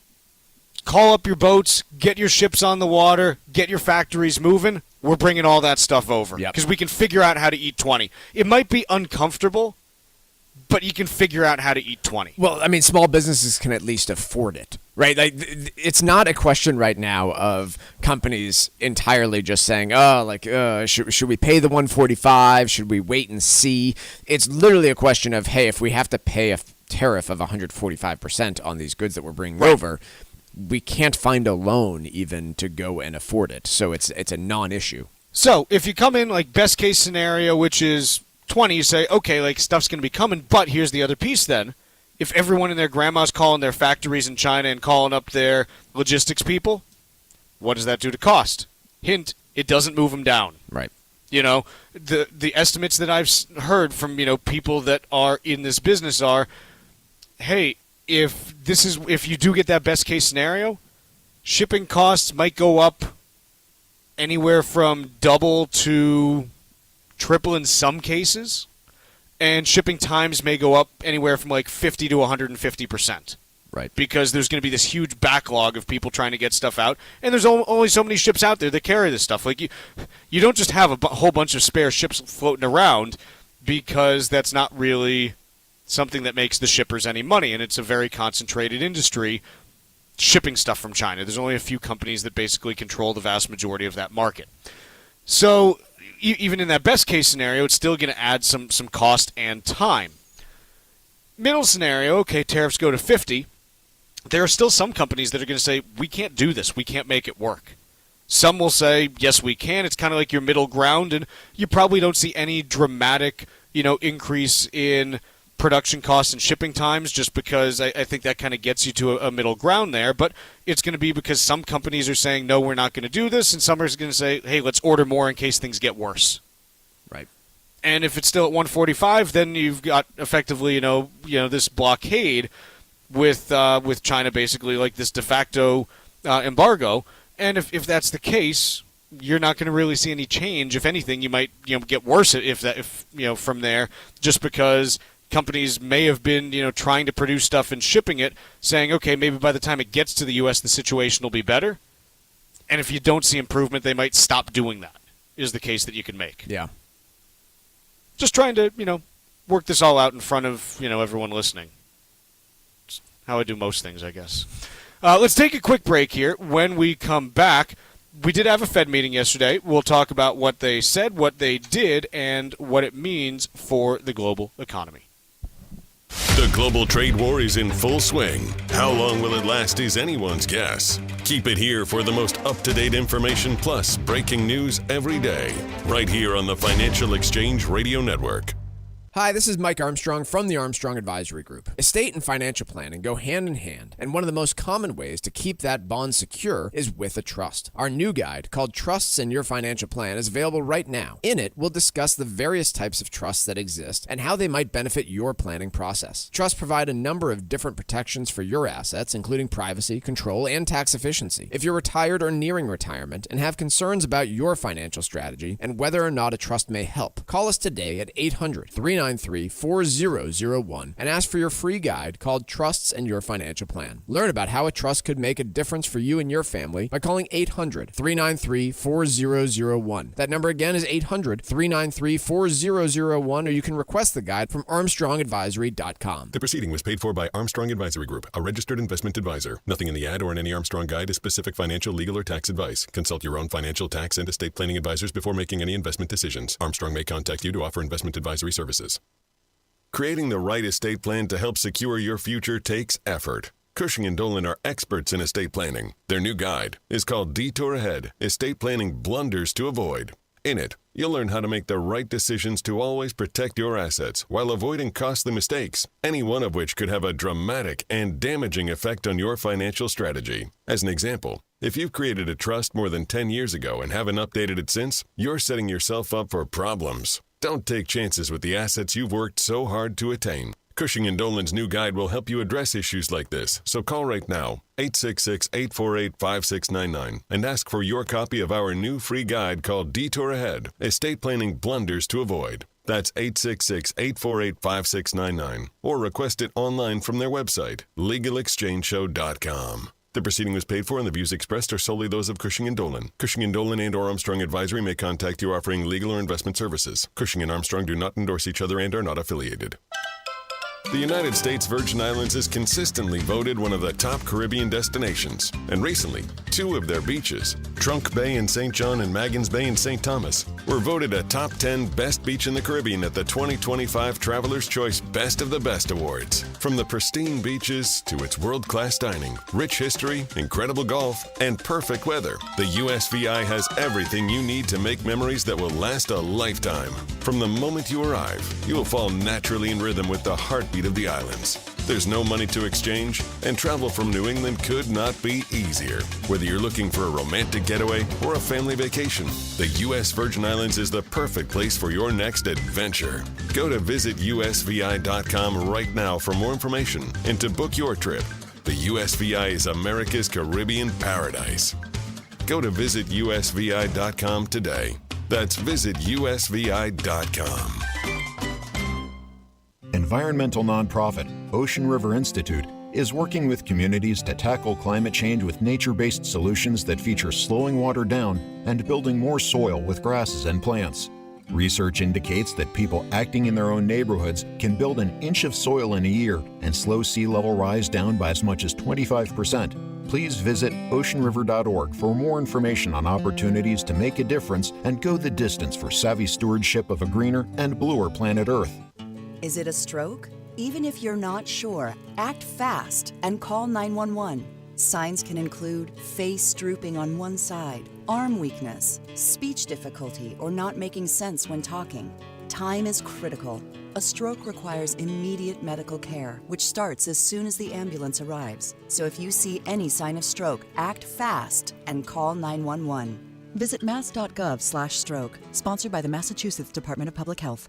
call up your boats, get your ships on the water, get your factories moving. We're bringing all that stuff over because we can figure out how to eat 20. It might be uncomfortable, but you can figure out how to eat 20. Well, I mean, small businesses can at least afford it, right? It's not a question right now of companies entirely just saying, should we pay the 145? Should we wait and see? It's literally a question of, hey, if we have to pay a tariff of 145% on these goods that we're bringing over, we can't find a loan even to go and afford it. So it's a non-issue. So if you come in best case scenario, which is 20, you say, okay, stuff's going to be coming, but here's the other piece then. If everyone and their grandma's calling their factories in China and calling up their logistics people, what does that do to cost? Hint, it doesn't move them down. Right. The estimates that I've heard from, people that are in this business are, hey, if you do get that best case scenario, shipping costs might go up anywhere from double to triple in some cases, and shipping times may go up anywhere from 50 to 150%. Right. Because there's going to be this huge backlog of people trying to get stuff out, and there's only so many ships out there that carry this stuff. You don't just have a whole bunch of spare ships floating around, because that's not really something that makes the shippers any money, and it's a very concentrated industry shipping stuff from China. There's only a few companies that basically control the vast majority of that market. So even in that best case scenario, it's still going to add some cost and time. Middle scenario, okay, tariffs go to 50. There are still some companies that are going to say, we can't do this. We can't make it work. Some will say, yes, we can. It's kind of like your middle ground, and you probably don't see any dramatic, increase in production costs and shipping times, just because I think that kind of gets you to a middle ground there. But it's going to be because some companies are saying, no, we're not going to do this, and some are going to say, hey, let's order more in case things get worse. Right. And if it's still at 145, then you've got effectively, this blockade with China, basically this de facto embargo. And if that's the case, you're not going to really see any change. If anything, you might get worse if from there, just because companies may have been, trying to produce stuff and shipping it, saying, okay, maybe by the time it gets to the U.S., the situation will be better. And if you don't see improvement, they might stop doing that, is the case that you can make. Yeah. Just trying to, work this all out in front of, everyone listening. It's how I do most things, I guess. Let's take a quick break here. When we come back, we did have a Fed meeting yesterday. We'll talk about what they said, what they did, and what it means for the global economy. The global trade war is in full swing. How long will it last is anyone's guess. Keep it here for the most up-to-date information plus breaking news every day, right here on the Financial Exchange Radio Network. Hi, this is Mike Armstrong from the Armstrong Advisory Group. Estate and financial planning go hand in hand, and one of the most common ways to keep that bond secure is with a trust. Our new guide, called Trusts in Your Financial Plan, is available right now. In it, we'll discuss the various types of trusts that exist and how they might benefit your planning process. Trusts provide a number of different protections for your assets, including privacy, control, and tax efficiency. If you're retired or nearing retirement and have concerns about your financial strategy and whether or not a trust may help, call us today at 800-393-4001 and ask for your free guide called Trusts in Your Financial Plan. Learn about how a trust could make a difference for you and your family by calling 800-393-4001. That number again is 800-393-4001, or you can request the guide from ArmstrongAdvisory.com. The proceeding was paid for by Armstrong Advisory Group, a registered investment advisor. Nothing in the ad or in any Armstrong guide is specific financial, legal, or tax advice. Consult your own financial, tax, and estate planning advisors before making any investment decisions. Armstrong may contact you to offer investment advisory services. Creating the right estate plan to help secure your future takes effort. Cushing & Dolan are experts in estate planning. Their new guide is called Detour Ahead, Estate Planning Blunders to Avoid. In it, you'll learn how to make the right decisions to always protect your assets while avoiding costly mistakes, any one of which could have a dramatic and damaging effect on your financial strategy. As an example, if you've created a trust more than 10 years ago and haven't updated it since, you're setting yourself up for problems. Don't take chances with the assets you've worked so hard to attain. Cushing & Dolan's new guide will help you address issues like this, so call right now, 866-848-5699, and ask for your copy of our new free guide called Detour Ahead, Estate Planning Blunders to Avoid. That's 866-848-5699, or request it online from their website, LegalExchangeShow.com. The proceeding was paid for and the views expressed are solely those of Cushing & Dolan. Cushing & Dolan and or Armstrong Advisory may contact you offering legal or investment services. Cushing & Armstrong do not endorse each other and are not affiliated. The United States Virgin Islands is consistently voted one of the top Caribbean destinations. And recently, 2 of their beaches, Trunk Bay in St. John and Magens Bay in St. Thomas, were voted a top 10 best beach in the Caribbean at the 2025 Traveler's Choice Best of the Best Awards. From the pristine beaches to its world-class dining, rich history, incredible golf, and perfect weather, the USVI has everything you need to make memories that will last a lifetime. From the moment you arrive, you will fall naturally in rhythm with the heartbeat of the islands. There's no money to exchange, and travel from New England could not be easier. Whether you're looking for a romantic getaway or a family vacation, the U.S. Virgin Islands is the perfect place for your next adventure. Go to visitusvi.com right now for more information and to book your trip. The USVI is America's Caribbean paradise. Go to visitusvi.com today. That's visitusvi.com. Environmental nonprofit Ocean River Institute is working with communities to tackle climate change with nature-based solutions that feature slowing water down and building more soil with grasses and plants. Research indicates that people acting in their own neighborhoods can build an inch of soil in a year and slow sea level rise down by as much as 25%. Please visit oceanriver.org for more information on opportunities to make a difference and go the distance for savvy stewardship of a greener and bluer planet Earth. Is it a stroke? Even if you're not sure, act fast and call 911. Signs can include face drooping on one side, arm weakness, speech difficulty, or not making sense when talking. Time is critical. A stroke requires immediate medical care, which starts as soon as the ambulance arrives. So if you see any sign of stroke, act fast and call 911. Visit mass.gov/stroke, sponsored by the Massachusetts Department of Public Health.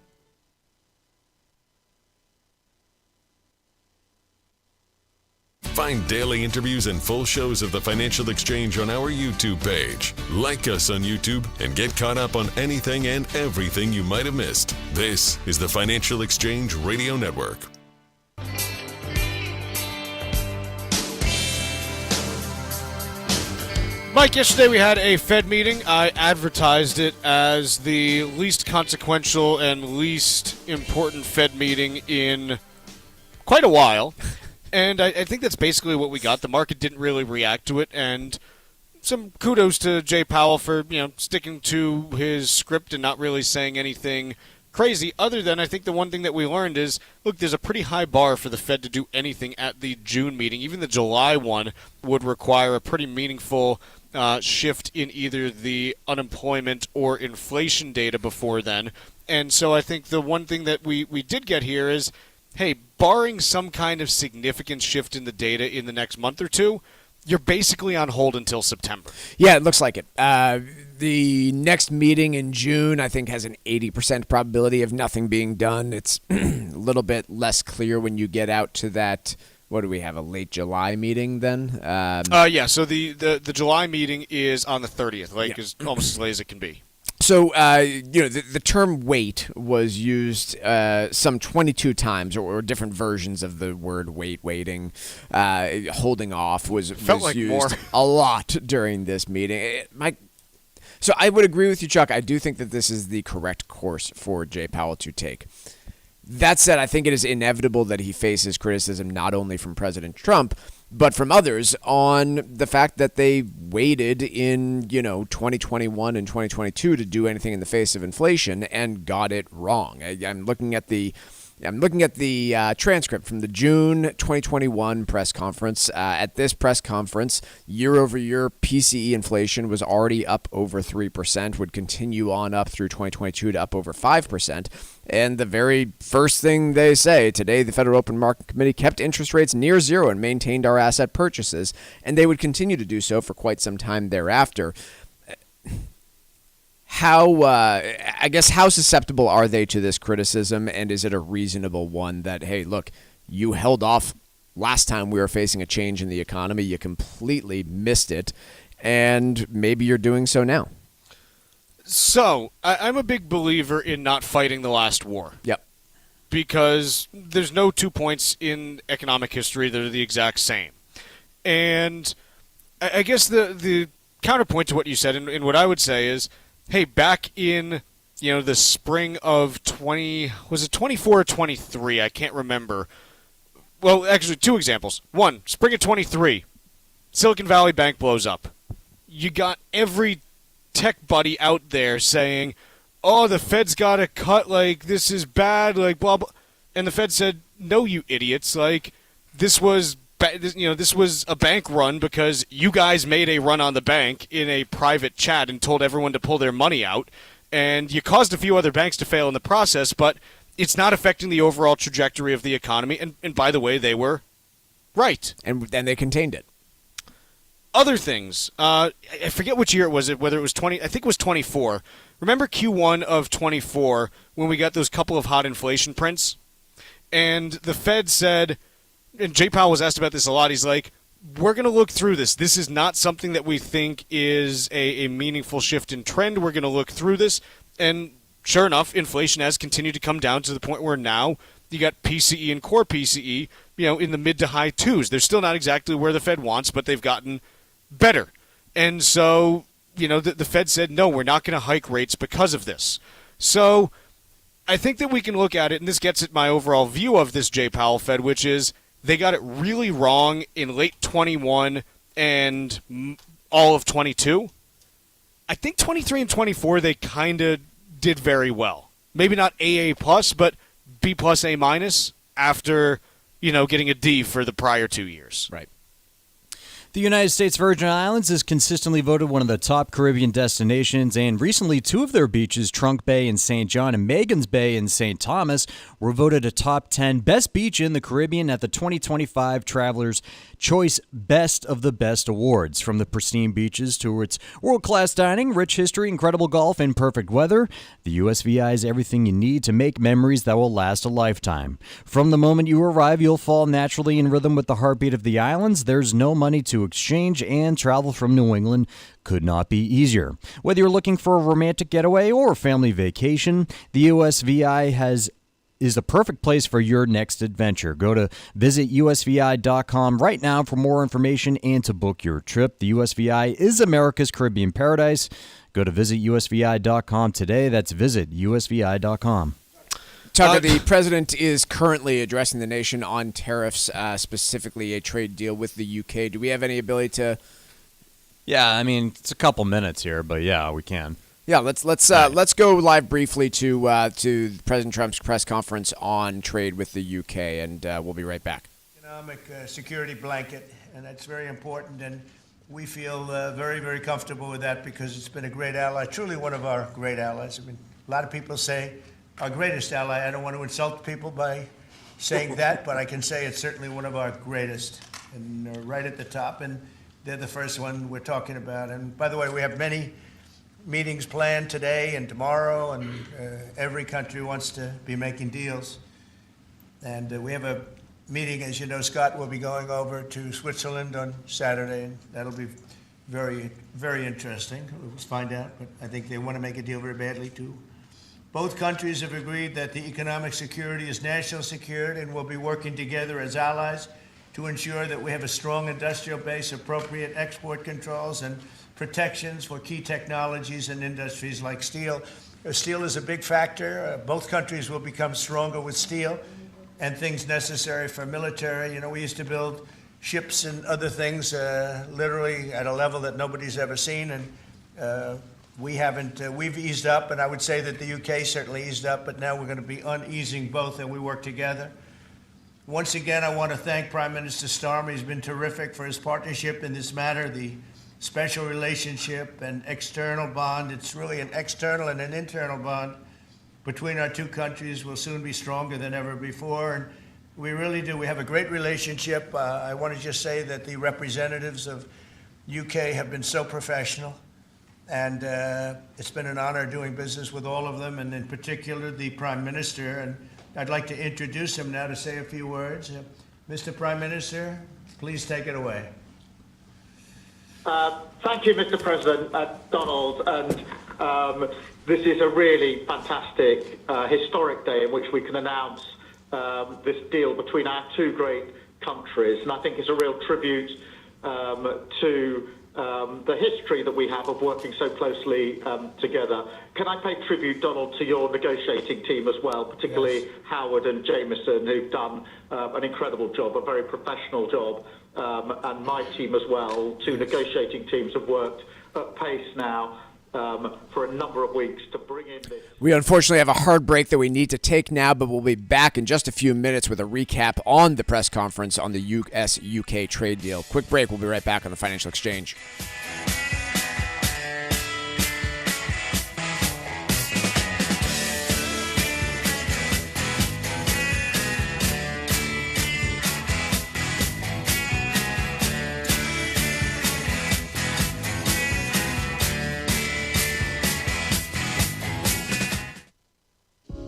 Find daily interviews and full shows of the Financial Exchange on our YouTube page. Like us on YouTube and get caught up on anything and everything you might have missed. This is the Financial Exchange Radio Network. Mike, yesterday we had a Fed meeting. I advertised it as the least consequential and least important Fed meeting in quite a while. And I think that's basically what we got. The market didn't really react to it, and some kudos to Jay Powell for sticking to his script and not really saying anything crazy, other than I think the one thing that we learned is, look, there's a pretty high bar for the Fed to do anything at the June meeting. Even the July one would require a pretty meaningful shift in either the unemployment or inflation data before then. And so I think the one thing that we did get here is, hey, barring some kind of significant shift in the data in the next month or two, you're basically on hold until September. Yeah, it looks like it. The next meeting in June, I think, has an 80% probability of nothing being done. It's a little bit less clear when you get out to that. What do we have, a late July meeting then? Yeah, so the July meeting is on the 30th, is almost as late as it can be. So, the term wait was used some 22 times, or different versions of the word waiting. Holding off was like used more. a lot during this meeting. So I would agree with you, Chuck. I do think that this is the correct course for Jay Powell to take. That said, I think it is inevitable that he faces criticism not only from President Trump, but from others on the fact that they waited in, 2021 and 2022 to do anything in the face of inflation and got it wrong. I'm looking at the transcript from the June 2021 press conference. At this press conference, year-over-year PCE inflation was already up over 3%, would continue on up through 2022 to up over 5%. And the very first thing they say, today the Federal Open Market Committee kept interest rates near zero and maintained our asset purchases, and they would continue to do so for quite some time thereafter. How susceptible are they to this criticism, and is it a reasonable one that, hey, look, you held off last time we were facing a change in the economy, you completely missed it, and maybe you're doing so now? So, I'm a big believer in not fighting the last war. Yep. Because there's no 2 points in economic history that are the exact same. And I guess the counterpoint to what you said, and what I would say is, hey, back in, the spring of 24 or 23? I can't remember. Well, actually, two examples. One, spring of 23, Silicon Valley Bank blows up. You got every tech buddy out there saying, oh, the Fed's got to cut, this is bad, blah, blah. And the Fed said, no, you idiots, this was a bank run because you guys made a run on the bank in a private chat and told everyone to pull their money out, and you caused a few other banks to fail in the process, but it's not affecting the overall trajectory of the economy. And by the way, they were right. And they contained it. Other things, I forget which year it was, whether it was 20, I think it was 24. Remember Q1 of 24 when we got those couple of hot inflation prints? And the Fed said, and Jay Powell was asked about this a lot, he's like, we're going to look through this. This is not something that we think is a meaningful shift in trend. We're going to look through this. And sure enough, inflation has continued to come down to the point where now you got PCE and core PCE, in the mid to high twos. They're still not exactly where the Fed wants, but they've gotten better. And so, the Fed said, no, we're not going to hike rates because of this. So I think that we can look at it, and this gets at my overall view of this Jay Powell Fed, which is they got it really wrong in late 21 and all of 22. I think 23 and 24 they kind of did very well. Maybe not AA+, but B+, A- after, getting a D for the prior 2 years. Right. The United States Virgin Islands is consistently voted one of the top Caribbean destinations, and recently two of their beaches, Trunk Bay in St. John and Magens Bay in St. Thomas, were voted a top 10 best beach in the Caribbean at the 2025 Travelers' Choice Best of the Best Awards. From the pristine beaches to its world-class dining, rich history, incredible golf, and perfect weather, the USVI is everything you need to make memories that will last a lifetime. From the moment you arrive, you'll fall naturally in rhythm with the heartbeat of the islands. There's no money to exchange, and travel from New England could not be easier. Whether you're looking for a romantic getaway or family vacation, the USVI is the perfect place for your next adventure. Go to visitusvi.com right now for more information and to book your trip. The USVI is America's Caribbean paradise. Go to visitusvi.com today. That's visitusvi.com. Tucker, the president is currently addressing the nation on tariffs, specifically a trade deal with the UK. Do we have any ability to... Yeah, it's a couple minutes here, but yeah, we can. Yeah, let's go live briefly to President Trump's press conference on trade with the UK, and we'll be right back. Economic security blanket, and that's very important, and we feel very, very comfortable with that because it's been a great ally, truly one of our great allies. I mean, a lot of people say our greatest ally. I don't want to insult people by saying that, but I can say it's certainly one of our greatest, and right at the top, and they're the first one we're talking about. And by the way, we have many meetings planned today and tomorrow, and every country wants to be making deals. And we have a meeting, as you know, Scott will be going over to Switzerland on Saturday, and that'll be very, very interesting. We'll find out, but I think they want to make a deal very badly, too. Both countries have agreed that the economic security is national security and will be working together as allies to ensure that we have a strong industrial base, appropriate export controls, and protections for key technologies and industries like steel. Steel is a big factor. Both countries will become stronger with steel and things necessary for military. You know, we used to build ships and other things literally at a level that nobody's ever seen, and we haven't. We've eased up, and I would say that the UK certainly eased up, but now we're going to be uneasing both, and we work together. Once again, I want to thank Prime Minister Starmer. He's been terrific for his partnership in this matter, the special relationship and external bond. It's really an external and an internal bond between our two countries will soon be stronger than ever before. And we really do. We have a great relationship. I want to just say that the representatives of UK have been so professional. And it's been an honor doing business with all of them, and in particular the Prime Minister. And I'd like to introduce him now to say a few words. Mr. Prime Minister, please take it away. Thank you, Mr. President, Donald. And this is a really fantastic, historic day in which we can announce this deal between our two great countries. And I think it's a real tribute to the history that we have of working so closely together. Can I pay tribute, Donald, to your negotiating team as well, particularly yes. Howard and Jameson, who've done an incredible job, a very professional job, and my team as well. Two negotiating teams have worked at pace now for a number of weeks to bring in this. We unfortunately have a hard break that we need to take now, but we'll be back in just a few minutes with a recap on the press conference on the US-UK trade deal. Quick break. We'll be right back on the Financial Exchange.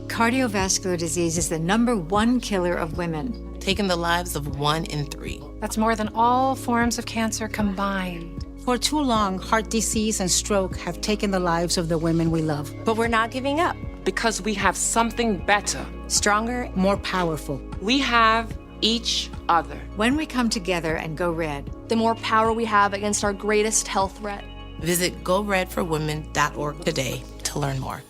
Cardiovascular disease is the #1 killer of women, taking the lives of 1 in 3. That's more than all forms of cancer combined. For too long, heart disease and stroke have taken the lives of the women we love. But we're not giving up because we have something better, stronger, more powerful. We have each other. When we come together and go red, the more power we have against our greatest health threat. Visit GoRedForWomen.org today to learn more.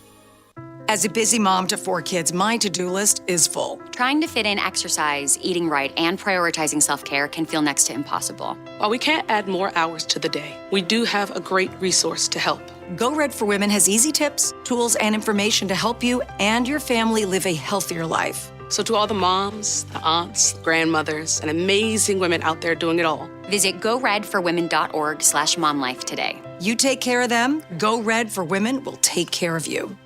As a busy mom to 4 kids, my to-do list is full. Trying to fit in exercise, eating right, and prioritizing self-care can feel next to impossible. While we can't add more hours to the day, we do have a great resource to help. Go Red for Women has easy tips, tools, and information to help you and your family live a healthier life. So to all the moms, the aunts, the grandmothers, and amazing women out there doing it all, visit GoRedForWomen.org/momlife today. You take care of them, Go Red for Women will take care of you.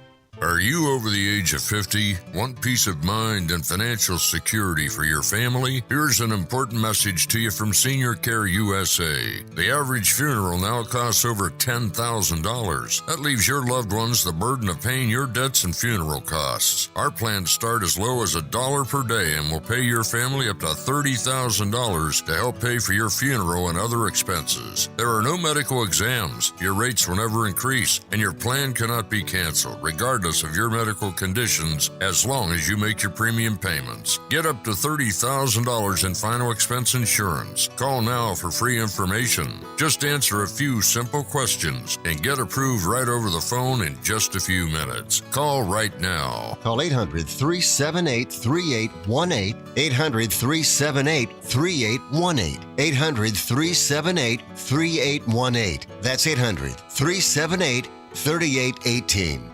Are you over the age of 50? Want peace of mind and financial security for your family? Here's an important message to you from Senior Care USA. The average funeral now costs over $10,000. That leaves your loved ones the burden of paying your debts and funeral costs. Our plans start as low as $1 per day and will pay your family up to $30,000 to help pay for your funeral and other expenses. There are no medical exams, your rates will never increase, and your plan cannot be canceled, regardless of your medical conditions, as long as you make your premium payments. Get up to $30,000 in final expense insurance. Call now for free information. Just answer a few simple questions and get approved right over the phone in just a few minutes. Call right now. Call 800-378-3818. 800-378-3818. 800-378-3818. That's 800-378-3818. 3818.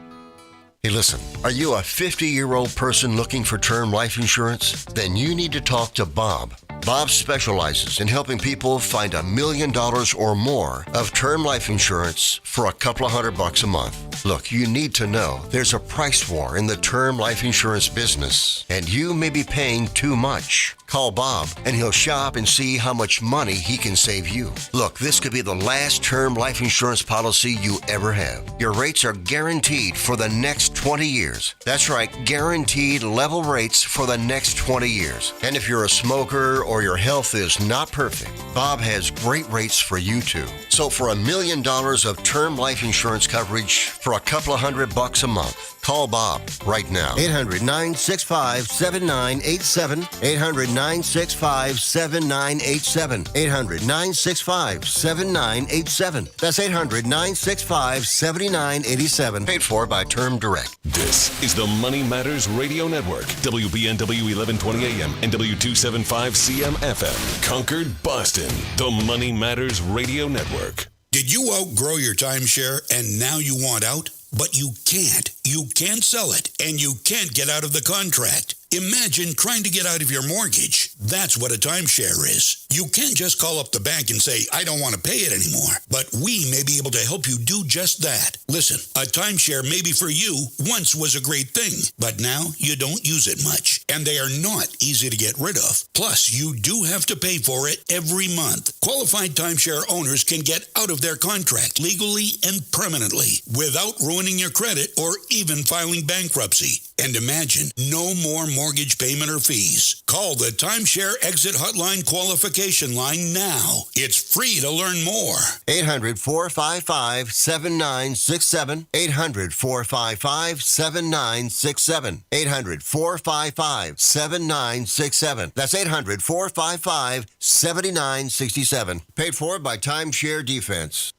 Hey, listen, are you a 50-year-old person looking for term life insurance? Then you need to talk to Bob. Bob specializes in helping people find $1 million or more of term life insurance for a couple of $100 a month. Look, you need to know there's a price war in the term life insurance business, and you may be paying too much. Call Bob, and he'll shop and see how much money he can save you. Look, this could be the last term life insurance policy you ever have. Your rates are guaranteed for the next 20 years. That's right, guaranteed level rates for the next 20 years. And if you're a smoker or your health is not perfect, Bob has great rates for you too. So for $1 million of term life insurance coverage for a couple of $100 a month, call Bob right now. 800-965-7987. 800-965-7987. 800-965-7987. That's 800-965-7987. Paid for by Term Direct. This is the Money Matters Radio Network. WBNW 1120 AM and W275 CM FM. Concord, Boston. The Money Matters Radio Network. Did you outgrow your timeshare and now you want out? But you can't. You can't sell it, and you can't get out of the contract. Imagine trying to get out of your mortgage. That's what a timeshare is. You can't just call up the bank and say, I don't want to pay it anymore. But we may be able to help you do just that. Listen, a timeshare maybe for you once was a great thing, but now you don't use it much. And they are not easy to get rid of. Plus, you do have to pay for it every month. Qualified timeshare owners can get out of their contract legally and permanently without ruining your credit or even filing bankruptcy. And imagine, no more mortgage payment or fees. Call the Timeshare Exit Hotline qualification line now. It's free to learn more. 800-455-7967. 800-455-7967. 800-455-7967. That's 800-455-7967. Paid for by Timeshare Defense.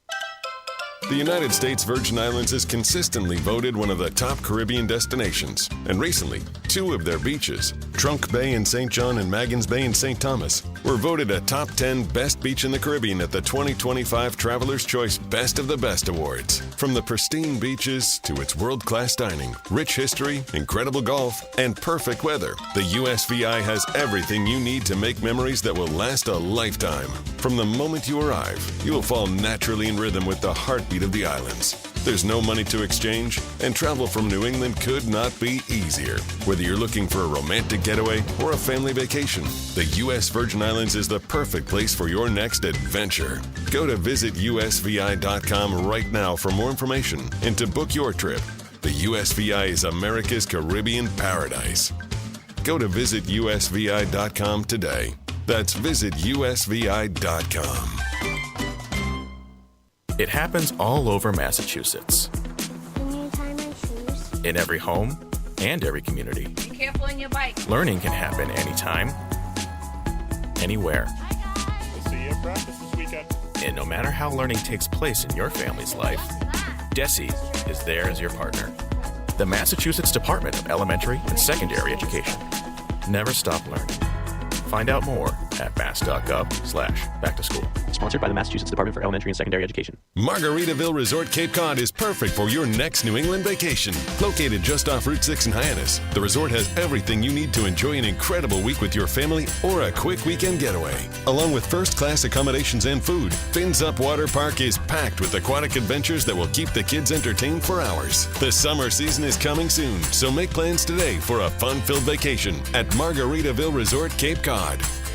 The United States Virgin Islands is consistently voted one of the top Caribbean destinations. And recently, 2 of their beaches, Trunk Bay in St. John and Magens Bay in St. Thomas, were voted a top 10 best beach in the Caribbean at the 2025 Traveler's Choice Best of the Best Awards. From the pristine beaches to its world-class dining, rich history, incredible golf, and perfect weather, the USVI has everything you need to make memories that will last a lifetime. From the moment you arrive, you will fall naturally in rhythm with the heartbeat of the islands. There's no money to exchange, and travel from New England could not be easier. Whether you're looking for a romantic getaway or a family vacation, the U.S. Virgin Islands is the perfect place for your next adventure. Go to visitusvi.com right now for more information and to book your trip. The USVI is America's Caribbean paradise. Go to visitusvi.com today. That's visitusvi.com. It happens all over Massachusetts. Can you tie my shoes? In every home and every community. Be careful on your bike. Learning can happen anytime, anywhere. We'll see you at practice this weekend. And no matter how learning takes place in your family's life, DESE is there as your partner. The Massachusetts Department of Elementary and Secondary Education. Never stop learning. Find out more at mass.gov/back-to-school. Sponsored by the Massachusetts Department for Elementary and Secondary Education. Margaritaville Resort Cape Cod is perfect for your next New England vacation. Located just off Route 6 in Hyannis, the resort has everything you need to enjoy an incredible week with your family or a quick weekend getaway. Along with first-class accommodations and food, Fins Up Water Park is packed with aquatic adventures that will keep the kids entertained for hours. The summer season is coming soon, so make plans today for a fun-filled vacation at Margaritaville Resort Cape Cod.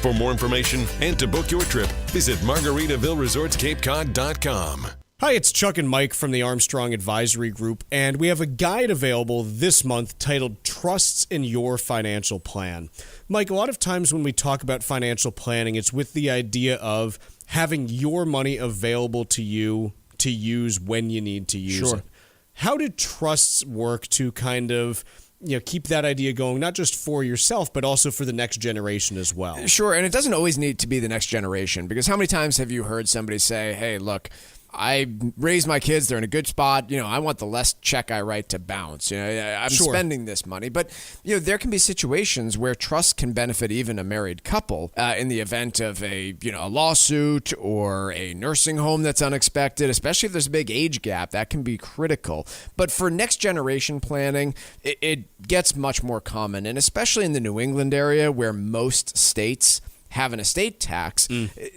For more information and to book your trip, visit MargaritavilleResortsCapeCod.com. Hi, it's Chuck and Mike from the Armstrong Advisory Group, and we have a guide available this month titled Trusts in Your Financial Plan. Mike, a lot of times when we talk about financial planning, it's with the idea of having your money available to you to use when you need to use it. How do trusts work to kind of keep that idea going, not just for yourself, but also for the next generation as well? Sure, and it doesn't always need to be the next generation, because how many times have you heard somebody say, hey, look, I raised my kids, they're in a good spot. I want the less check I write to bounce. I'm spending this money. But, there can be situations where trust can benefit even a married couple in the event of a lawsuit or a nursing home that's unexpected, especially if there's a big age gap. That can be critical. But for next generation planning, it gets much more common, and especially in the New England area where most states have an estate tax,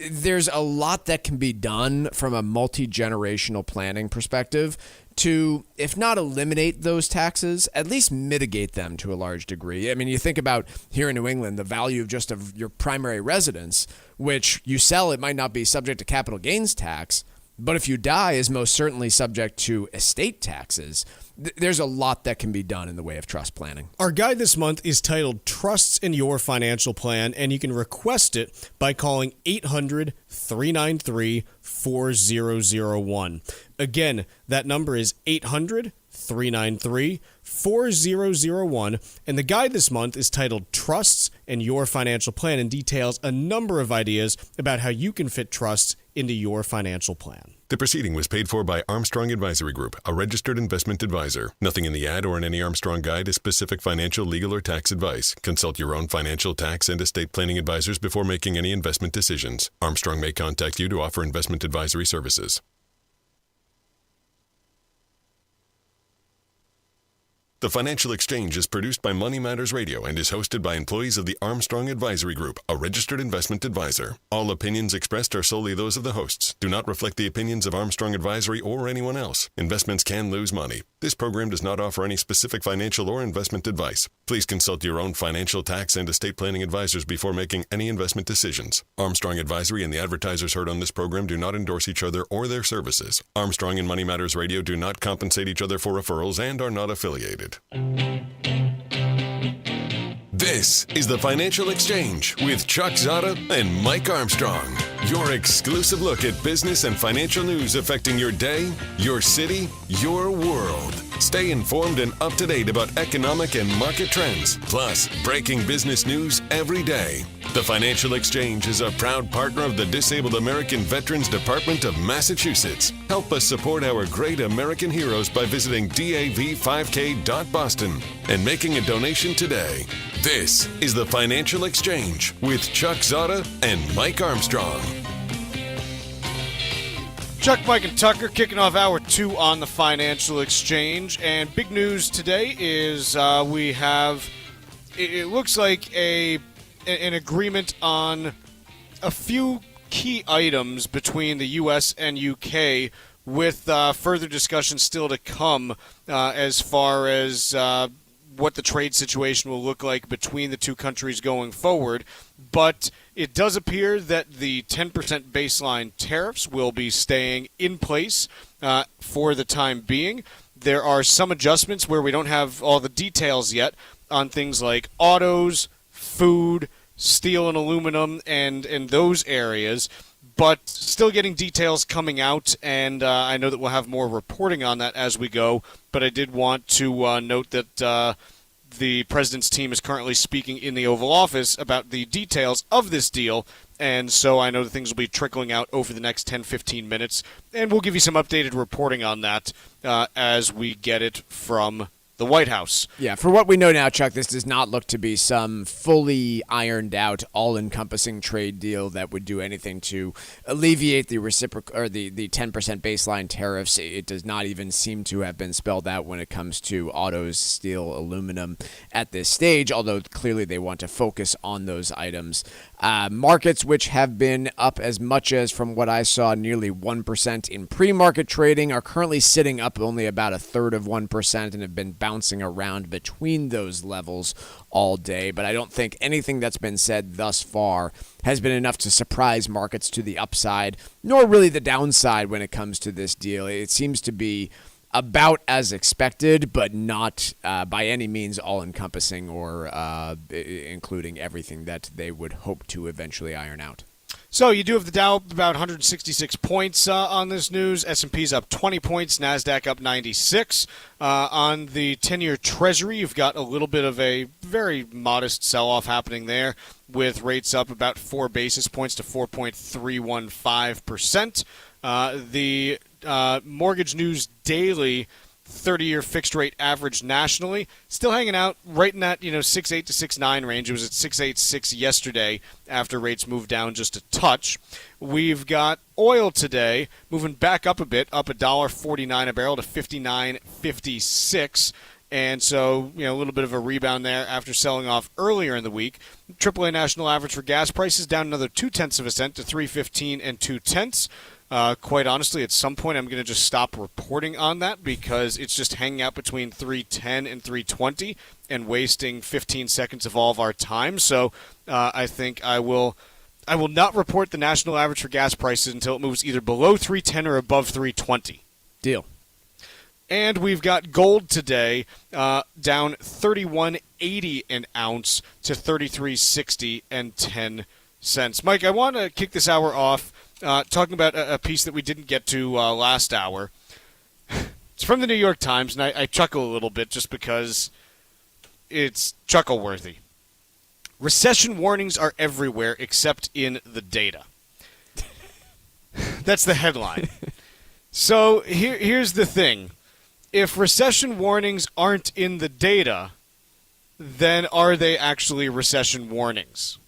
there's a lot that can be done from a multi-generational planning perspective to, if not eliminate those taxes, at least mitigate them to a large degree. I mean, you think about here in New England, the value of your primary residence, which you sell, it might not be subject to capital gains tax, but if you die, is most certainly subject to estate taxes. There's a lot that can be done in the way of trust planning. Our guide this month is titled Trusts in Your Financial Plan, and you can request it by calling 800-393-4001. Again, that number is 800-393-4001, and the guide this month is titled Trusts in Your Financial Plan and details a number of ideas about how you can fit trusts into your financial plan. The proceeding was paid for by Armstrong Advisory Group, a registered investment advisor. Nothing in the ad or in any Armstrong guide is specific financial, legal, or tax advice. Consult your own financial, tax, and estate planning advisors before making any investment decisions. Armstrong may contact you to offer investment advisory services. The Financial Exchange is produced by Money Matters Radio and is hosted by employees of the Armstrong Advisory Group, a registered investment advisor. All opinions expressed are solely those of the hosts, do not reflect the opinions of Armstrong Advisory or anyone else. Investments can lose money. This program does not offer any specific financial or investment advice. Please consult your own financial, tax, and estate planning advisors before making any investment decisions. Armstrong Advisory and the advertisers heard on this program do not endorse each other or their services. Armstrong and Money Matters Radio do not compensate each other for referrals and are not affiliated. This is the Financial Exchange with Chuck Zodda and Mike Armstrong. Your exclusive look at business and financial news affecting your day, your city, your world. Stay informed and up to date about economic and market trends, plus breaking business news every day. The Financial Exchange is a proud partner of the Disabled American Veterans Department of Massachusetts. Help us support our great American heroes by visiting dav5k.boston and making a donation today. This is the Financial Exchange with Chuck Zodda and Mike Armstrong. Chuck, Mike, and Tucker kicking off hour 2 on the Financial Exchange. And big news today is we have, it looks like an agreement on a few key items between the U.S. and U.K. with further discussion still to come as far as what the trade situation will look like between the two countries going forward. But it does appear that the 10% baseline tariffs will be staying in place for the time being. There are some adjustments where we don't have all the details yet on things like autos, food, steel and aluminum, and those areas, but still getting details coming out, and I know that we'll have more reporting on that as we go, but I did want to note that the president's team is currently speaking in the Oval Office about the details of this deal, and so I know that things will be trickling out over the next 10-15 minutes, and we'll give you some updated reporting on that as we get it from the White House. Yeah, for what we know now, Chuck, this does not look to be some fully ironed out, all-encompassing trade deal that would do anything to alleviate the reciprocal or the 10% baseline tariffs. It does not even seem to have been spelled out when it comes to autos, steel, aluminum at this stage, although clearly they want to focus on those items. Markets which have been up as much as, from what I saw, nearly 1% in pre-market trading are currently sitting up only about 1/3 of 1% and have been bouncing around between those levels all day. But I don't think anything that's been said thus far has been enough to surprise markets to the upside, nor really the downside when it comes to this deal. It seems to be about as expected, but not by any means all-encompassing or including everything that they would hope to eventually iron out. So you do have the Dow about 166 points on this news. S&P's up 20 points. NASDAQ up 96. On the 10-year Treasury, you've got a little bit of a very modest sell-off happening there, with rates up about 4 basis points to 4.315%. The Mortgage News Daily 30-year fixed rate average nationally, still hanging out right in that 6.8 to 6.9 range. It was at 6.86 yesterday after rates moved down just a touch. We've got oil today moving back up a bit, up $1.49 a barrel to 59.56. And so, a little bit of a rebound there after selling off earlier in the week. AAA national average for gas prices down another 0.2 cents to 3.15 and 2/10. Quite honestly, at some point I'm going to just stop reporting on that because it's just hanging out between 3.10 and 3.20 and wasting 15 seconds of all of our time. So I think I will not report the national average for gas prices until it moves either below 3.10 or above 3.20. Deal. And we've got gold today down $31.80 an ounce to $33.60 and 10 cents. Mike, I want to kick this hour off talking about a piece that we didn't get to last hour. It's from the New York Times, and I chuckle a little bit just because it's chuckle-worthy. Recession warnings are everywhere except in the data. That's the headline. So here's the thing. If recession warnings aren't in the data, then are they actually recession warnings?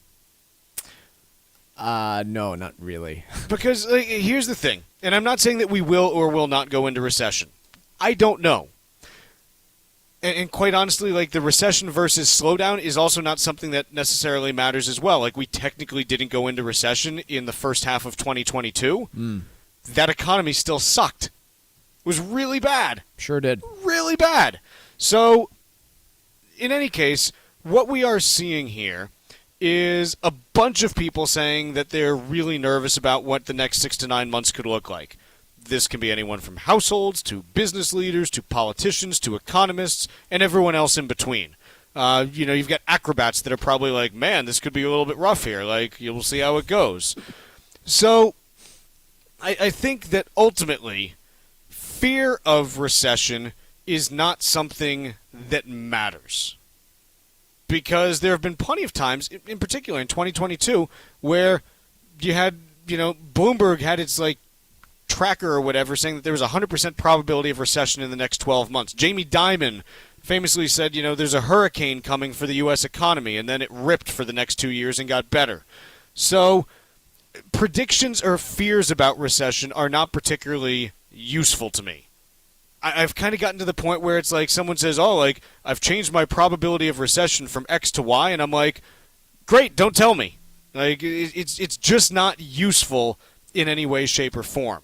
No, not really. Because here's the thing, and I'm not saying that we will or will not go into recession. I don't know. And quite honestly, the recession versus slowdown is also not something that necessarily matters as well. We technically didn't go into recession in the first half of 2022. That economy still sucked. It was really bad. Sure did. Really bad. So, in any case, what we are seeing here is a bunch of people saying that they're really nervous about what the next 6 to 9 months could look like. This can be anyone from households to business leaders to politicians to economists and everyone else in between. You've got acrobats that are probably like, man, this could be a little bit rough here. You'll see how it goes. So I think that ultimately fear of recession is not something that matters. Because there have been plenty of times, in particular in 2022, where you had, Bloomberg had its tracker or whatever saying that there was a 100% probability of recession in the next 12 months. Jamie Dimon famously said, there's a hurricane coming for the U.S. economy, and then it ripped for the next 2 years and got better. So predictions or fears about recession are not particularly useful to me. I've kind of gotten to the point where it's someone says, I've changed my probability of recession from X to Y, and I'm like, great, don't tell me. It's just not useful in any way, shape, or form.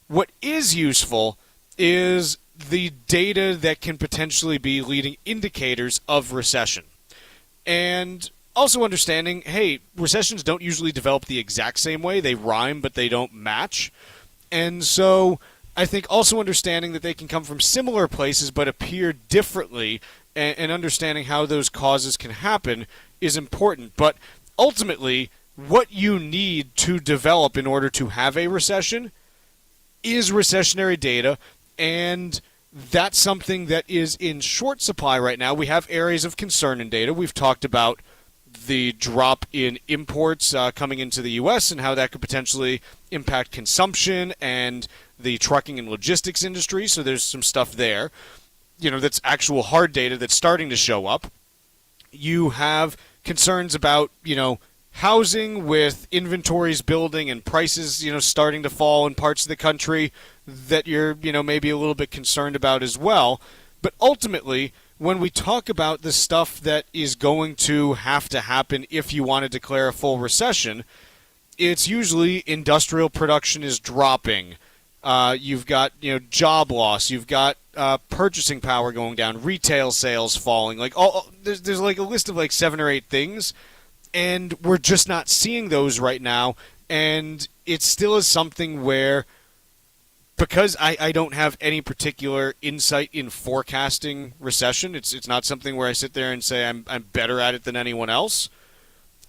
What is useful is the data that can potentially be leading indicators of recession. And also understanding, hey, recessions don't usually develop the exact same way. They rhyme, but they don't match. And so I think also understanding that they can come from similar places but appear differently and understanding how those causes can happen is important. But ultimately, what you need to develop in order to have a recession is recessionary data, and that's something that is in short supply right now. We have areas of concern in data. We've talked about the drop in imports coming into the U.S. and how that could potentially impact consumption and the trucking and logistics industry, so there's some stuff there. That's actual hard data that's starting to show up. You have concerns about, housing with inventories building and prices, starting to fall in parts of the country that you're, maybe a little bit concerned about as well. But ultimately, when we talk about the stuff that is going to have to happen if you want to declare a full recession, it's usually industrial production is dropping. You've got, job loss. You've got purchasing power going down. Retail sales falling. There's a list of 7 or 8 things, and we're just not seeing those right now. And it still is something where, because I don't have any particular insight in forecasting recession, it's not something where I sit there and say I'm better at it than anyone else.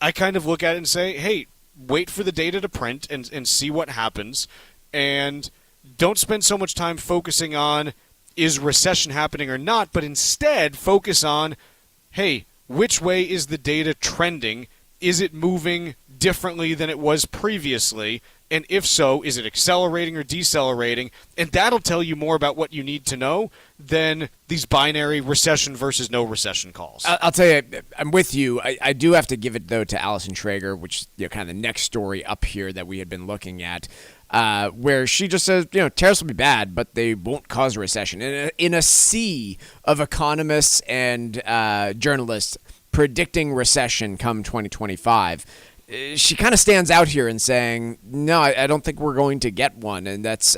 I kind of look at it and say, hey, wait for the data to print and see what happens, and don't spend so much time focusing on is recession happening or not, but instead focus on, hey, which way is the data trending? Is it moving differently than it was previously? And if so, is it accelerating or decelerating? And that'll tell you more about what you need to know than these binary recession versus no recession calls. I'll tell you, I'm with you. I do have to give it, though, to Allison Traeger, which is kind of the next story up here that we had been looking at, where she just says, tariffs will be bad, but they won't cause a recession. In a sea of economists and journalists predicting recession come 2025, she kind of stands out here in saying, no, I don't think we're going to get one. And that's,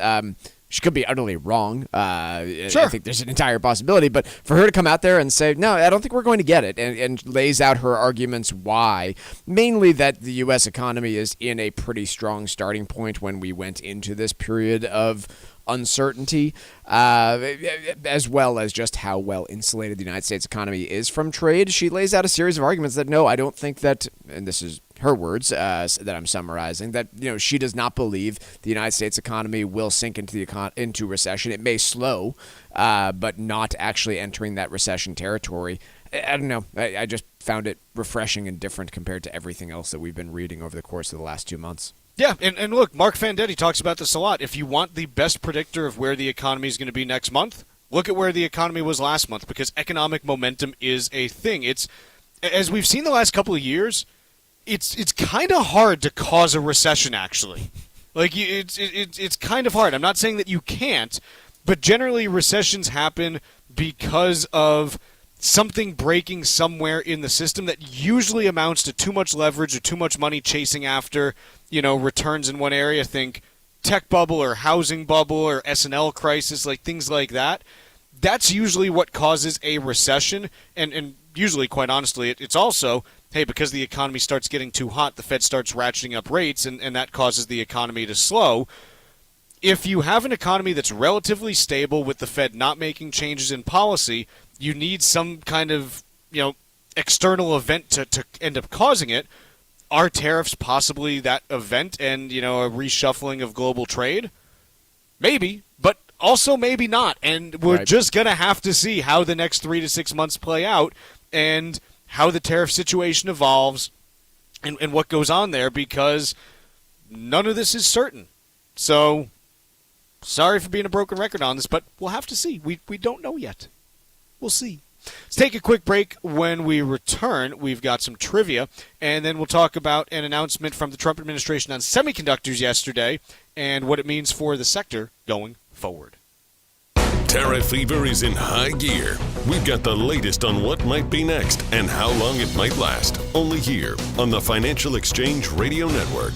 she could be utterly wrong. Sure. I think there's an entire possibility. But for her to come out there and say, no, I don't think we're going to get it, and lays out her arguments why, mainly that the U.S. economy is in a pretty strong starting point when we went into this period of uncertainty, as well as just how well insulated the United States economy is from trade. She lays out a series of arguments that, no, I don't think that, and this is her words that I'm summarizing, that she does not believe the United States economy will sink into recession. It may slow, but not actually entering that recession territory. I don't know. I just found it refreshing and different compared to everything else that we've been reading over the course of the last 2 months. Yeah, and look, Mark Fandetti talks about this a lot. If you want the best predictor of where the economy is going to be next month, look at where the economy was last month, because economic momentum is a thing. It's, as we've seen the last couple of years, it's kind of hard to cause a recession, actually. Like, it's kind of hard. I'm not saying that you can't, but generally recessions happen because of something breaking somewhere in the system that usually amounts to too much leverage or too much money chasing after, returns in one area. Think tech bubble or housing bubble or S&L crisis, like things like that. That's usually what causes a recession, and usually, quite honestly, it's also, hey, because the economy starts getting too hot, the Fed starts ratcheting up rates, and that causes the economy to slow. If you have an economy that's relatively stable with the Fed not making changes in policy, you need some kind of, external event to end up causing it. Are tariffs possibly that event and, a reshuffling of global trade? Maybe, but also maybe not. And we're just going to have to see how the next 3 to 6 months play out and how the tariff situation evolves and what goes on there, because none of this is certain. So, sorry for being a broken record on this, but we'll have to see. We don't know yet. We'll see. Let's take a quick break. When we return, we've got some trivia, and then we'll talk about an announcement from the Trump administration on semiconductors yesterday and what it means for the sector going forward. Tariff fever is in high gear. We've got the latest on what might be next and how long it might last. Only here on the Financial Exchange Radio Network.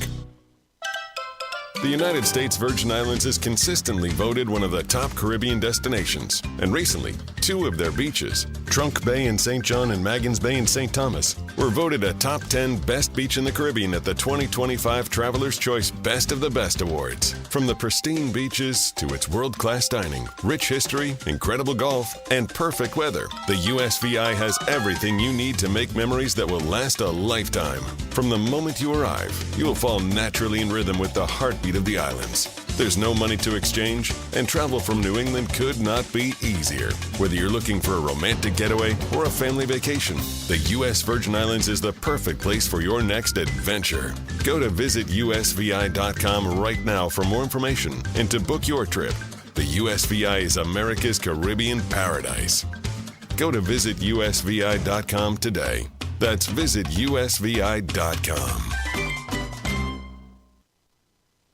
The United States Virgin Islands is consistently voted one of the top Caribbean destinations. And recently, 2 of their beaches, Trunk Bay in St. John and Magens Bay in St. Thomas, were voted a top 10 best beach in the Caribbean at the 2025 Traveler's Choice Best of the Best Awards. From the pristine beaches to its world-class dining, rich history, incredible golf, and perfect weather, the USVI has everything you need to make memories that will last a lifetime. From the moment you arrive, you will fall naturally in rhythm with the heartbeat of the islands. There's no money to exchange, and travel from New England could not be easier. Whether you're looking for a romantic getaway or a family vacation, the U.S. Virgin Islands is the perfect place for your next adventure. Go to visitusvi.com right now for more information and to book your trip. The USVI is America's Caribbean paradise. Go to visitusvi.com today. That's visitusvi.com.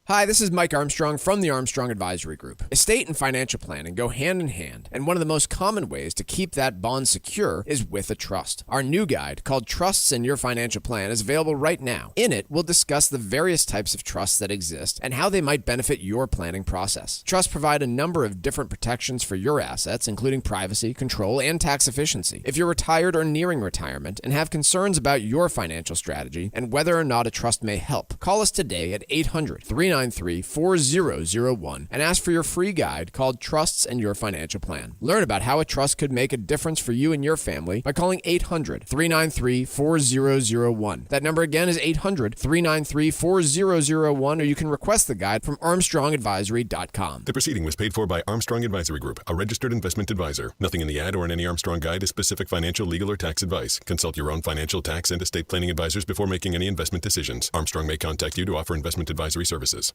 Hi, this is Mike Armstrong from the Armstrong Advisory Group. Estate and financial planning go hand in hand, and one of the most common ways to keep that bond secure is with a trust. Our new guide, called Trusts in Your Financial Plan, is available right now. In it, we'll discuss the various types of trusts that exist and how they might benefit your planning process. Trusts provide a number of different protections for your assets, including privacy, control, and tax efficiency. If you're retired or nearing retirement and have concerns about your financial strategy and whether or not a trust may help, call us today at 800-390 800-393-4001 and ask for your free guide called Trusts and Your Financial Plan. Learn about how a trust could make a difference for you and your family by calling 800-393-4001. That number again is 800-393-4001, or you can request the guide from ArmstrongAdvisory.com. The proceeding was paid for by Armstrong Advisory Group, a registered investment advisor. Nothing in the ad or in any Armstrong guide is specific financial, legal, or tax advice. Consult your own financial, tax, and estate planning advisors before making any investment decisions. Armstrong may contact you to offer investment advisory services.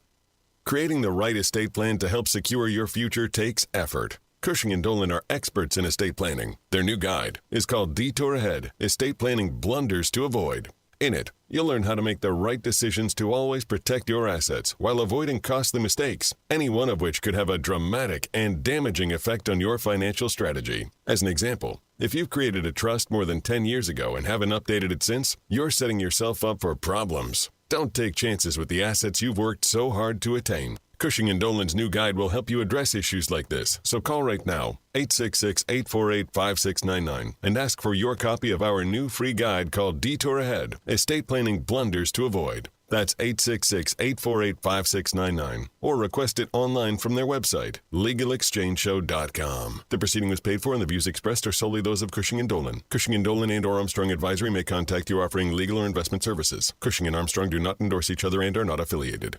Creating the right estate plan to help secure your future takes effort. Cushing & Dolan are experts in estate planning. Their new guide is called Detour Ahead, Estate Planning Blunders to Avoid. In it, you'll learn how to make the right decisions to always protect your assets while avoiding costly mistakes, any one of which could have a dramatic and damaging effect on your financial strategy. As an example, if you've created a trust more than 10 years ago and haven't updated it since, you're setting yourself up for problems. Don't take chances with the assets you've worked so hard to attain. Cushing & Dolan's new guide will help you address issues like this, so call right now, 866-848-5699, and ask for your copy of our new free guide called Detour Ahead, Estate Planning Blunders to Avoid. That's 866-848-5699, or request it online from their website, LegalExchangeShow.com. The proceeding was paid for and the views expressed are solely those of Cushing & Dolan. Cushing & Dolan and or Armstrong Advisory may contact you offering legal or investment services. Cushing & Armstrong do not endorse each other and are not affiliated.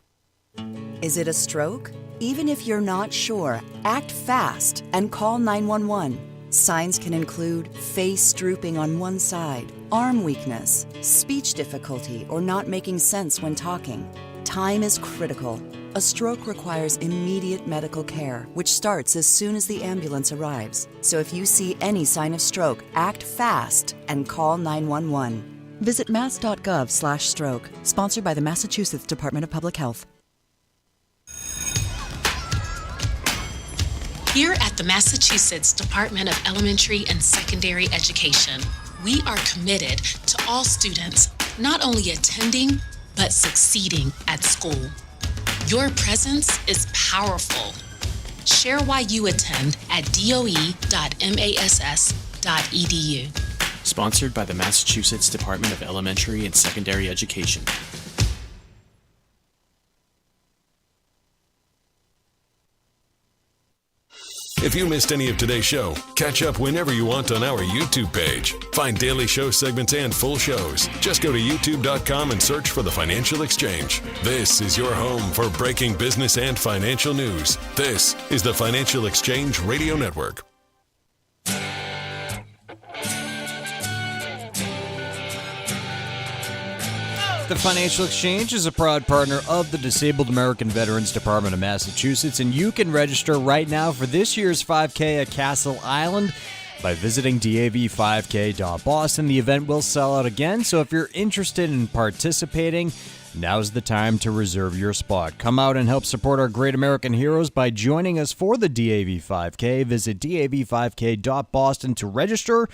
Is it a stroke? Even if you're not sure, act fast and call 911. Signs can include face drooping on one side, arm weakness, speech difficulty, or not making sense when talking. Time is critical. A stroke requires immediate medical care, which starts as soon as the ambulance arrives. So if you see any sign of stroke, act fast and call 911. Visit mass.gov/stroke, sponsored by the Massachusetts Department of Public Health. Here at the Massachusetts Department of Elementary and Secondary Education, we are committed to all students not only attending, but succeeding at school. Your presence is powerful. Share why you attend at doe.mass.edu. Sponsored by the Massachusetts Department of Elementary and Secondary Education. If you missed any of today's show, catch up whenever you want on our YouTube page. Find daily show segments and full shows. Just go to youtube.com and search for The Financial Exchange. This is your home for breaking business and financial news. This is the Financial Exchange Radio Network. The Financial Exchange is a proud partner of the Disabled American Veterans Department of Massachusetts, and you can register right now for this year's 5K at Castle Island by visiting dav5k.boston. The event will sell out again, so if you're interested in participating, now's the time to reserve your spot. Come out and help support our great American heroes by joining us for the DAV 5K. Visit dav5k.boston to register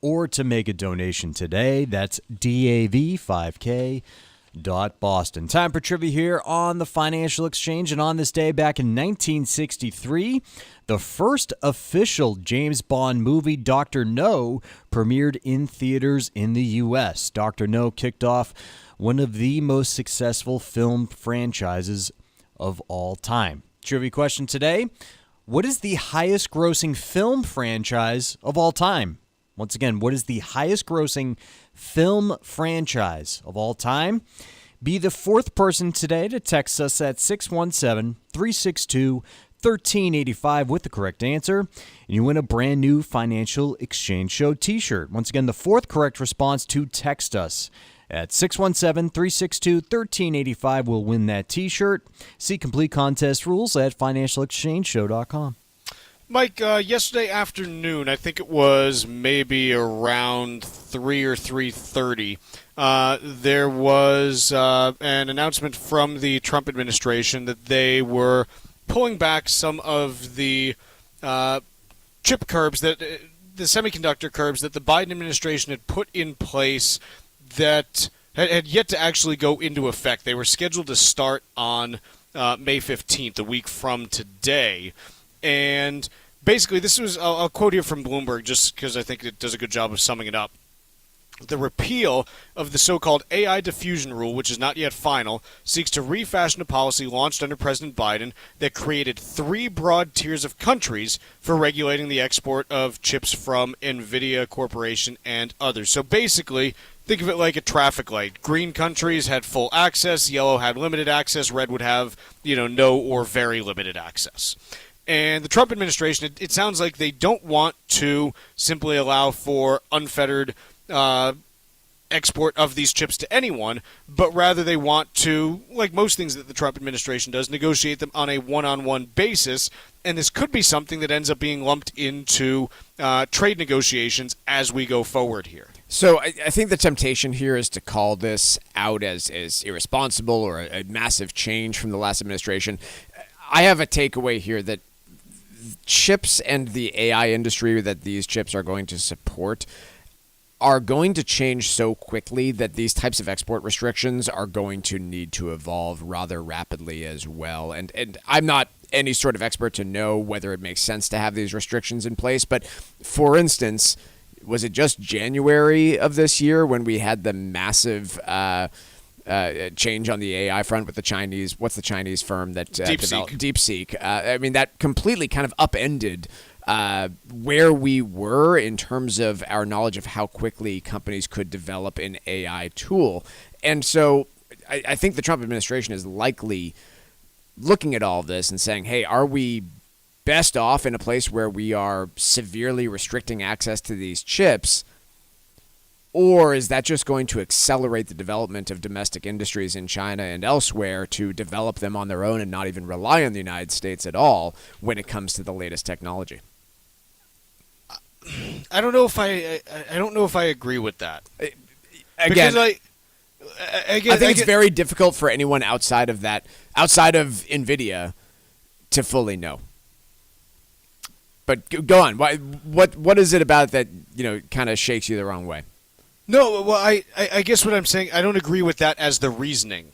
or to make a donation today. That's dav5k.boston. Time for trivia here on the Financial Exchange. And on this day back in 1963, the first official James Bond movie, Dr. No, premiered in theaters in the U.S. Dr. No kicked off one of the most successful film franchises of all time. Trivia question today: what is the highest grossing film franchise of all time? Once again, what is the highest grossing film franchise of all time? Be the fourth person today to text us at 617-362-1385 with the correct answer, and you win a brand new Financial Exchange Show t-shirt. Once again, the fourth correct response to text us at 617-362-1385 will win that t-shirt. See complete contest rules at financialexchangeshow.com. Mike, yesterday afternoon, I think it was maybe around 3 or 3:30, there was an announcement from the Trump administration that they were pulling back some of the chip curbs, that the semiconductor curbs that the Biden administration had put in place that had yet to actually go into effect. They were scheduled to start on May 15th, a week from today. And basically, this was, I'll quote here from Bloomberg just because I think it does a good job of summing it up. The repeal of the so-called AI diffusion rule, which is not yet final, seeks to refashion a policy launched under President Biden that created 3 broad tiers of countries for regulating the export of chips from NVIDIA Corporation and others. So basically, think of it like a traffic light. Green countries had full access, yellow had limited access, red would have, no or very limited access. And the Trump administration, it sounds like they don't want to simply allow for unfettered export of these chips to anyone, but rather they want to, like most things that the Trump administration does, negotiate them on a one-on-one basis, and this could be something that ends up being lumped into trade negotiations as we go forward here. So I think the temptation here is to call this out as irresponsible or a massive change from the last administration. I have a takeaway here that chips and the AI industry that these chips are going to support are going to change so quickly that these types of export restrictions are going to need to evolve rather rapidly as well. And I'm not any sort of expert to know whether it makes sense to have these restrictions in place. But for instance, was it just January of this year when we had the massive change on the AI front with the Chinese? What's the Chinese firm that developed DeepSeek? I mean, that completely kind of upended where we were in terms of our knowledge of how quickly companies could develop an AI tool. And so I think the Trump administration is likely looking at all of this and saying, hey, are we best off in a place where we are severely restricting access to these chips? Or is that just going to accelerate the development of domestic industries in China and elsewhere to develop them on their own and not even rely on the United States at all when it comes to the latest technology? I don't know if I agree with that. Again, I think it's very difficult for anyone outside of NVIDIA to fully know. But go on. What is it about that kind of shakes you the wrong way? No, well, I guess what I'm saying, I don't agree with that as the reasoning.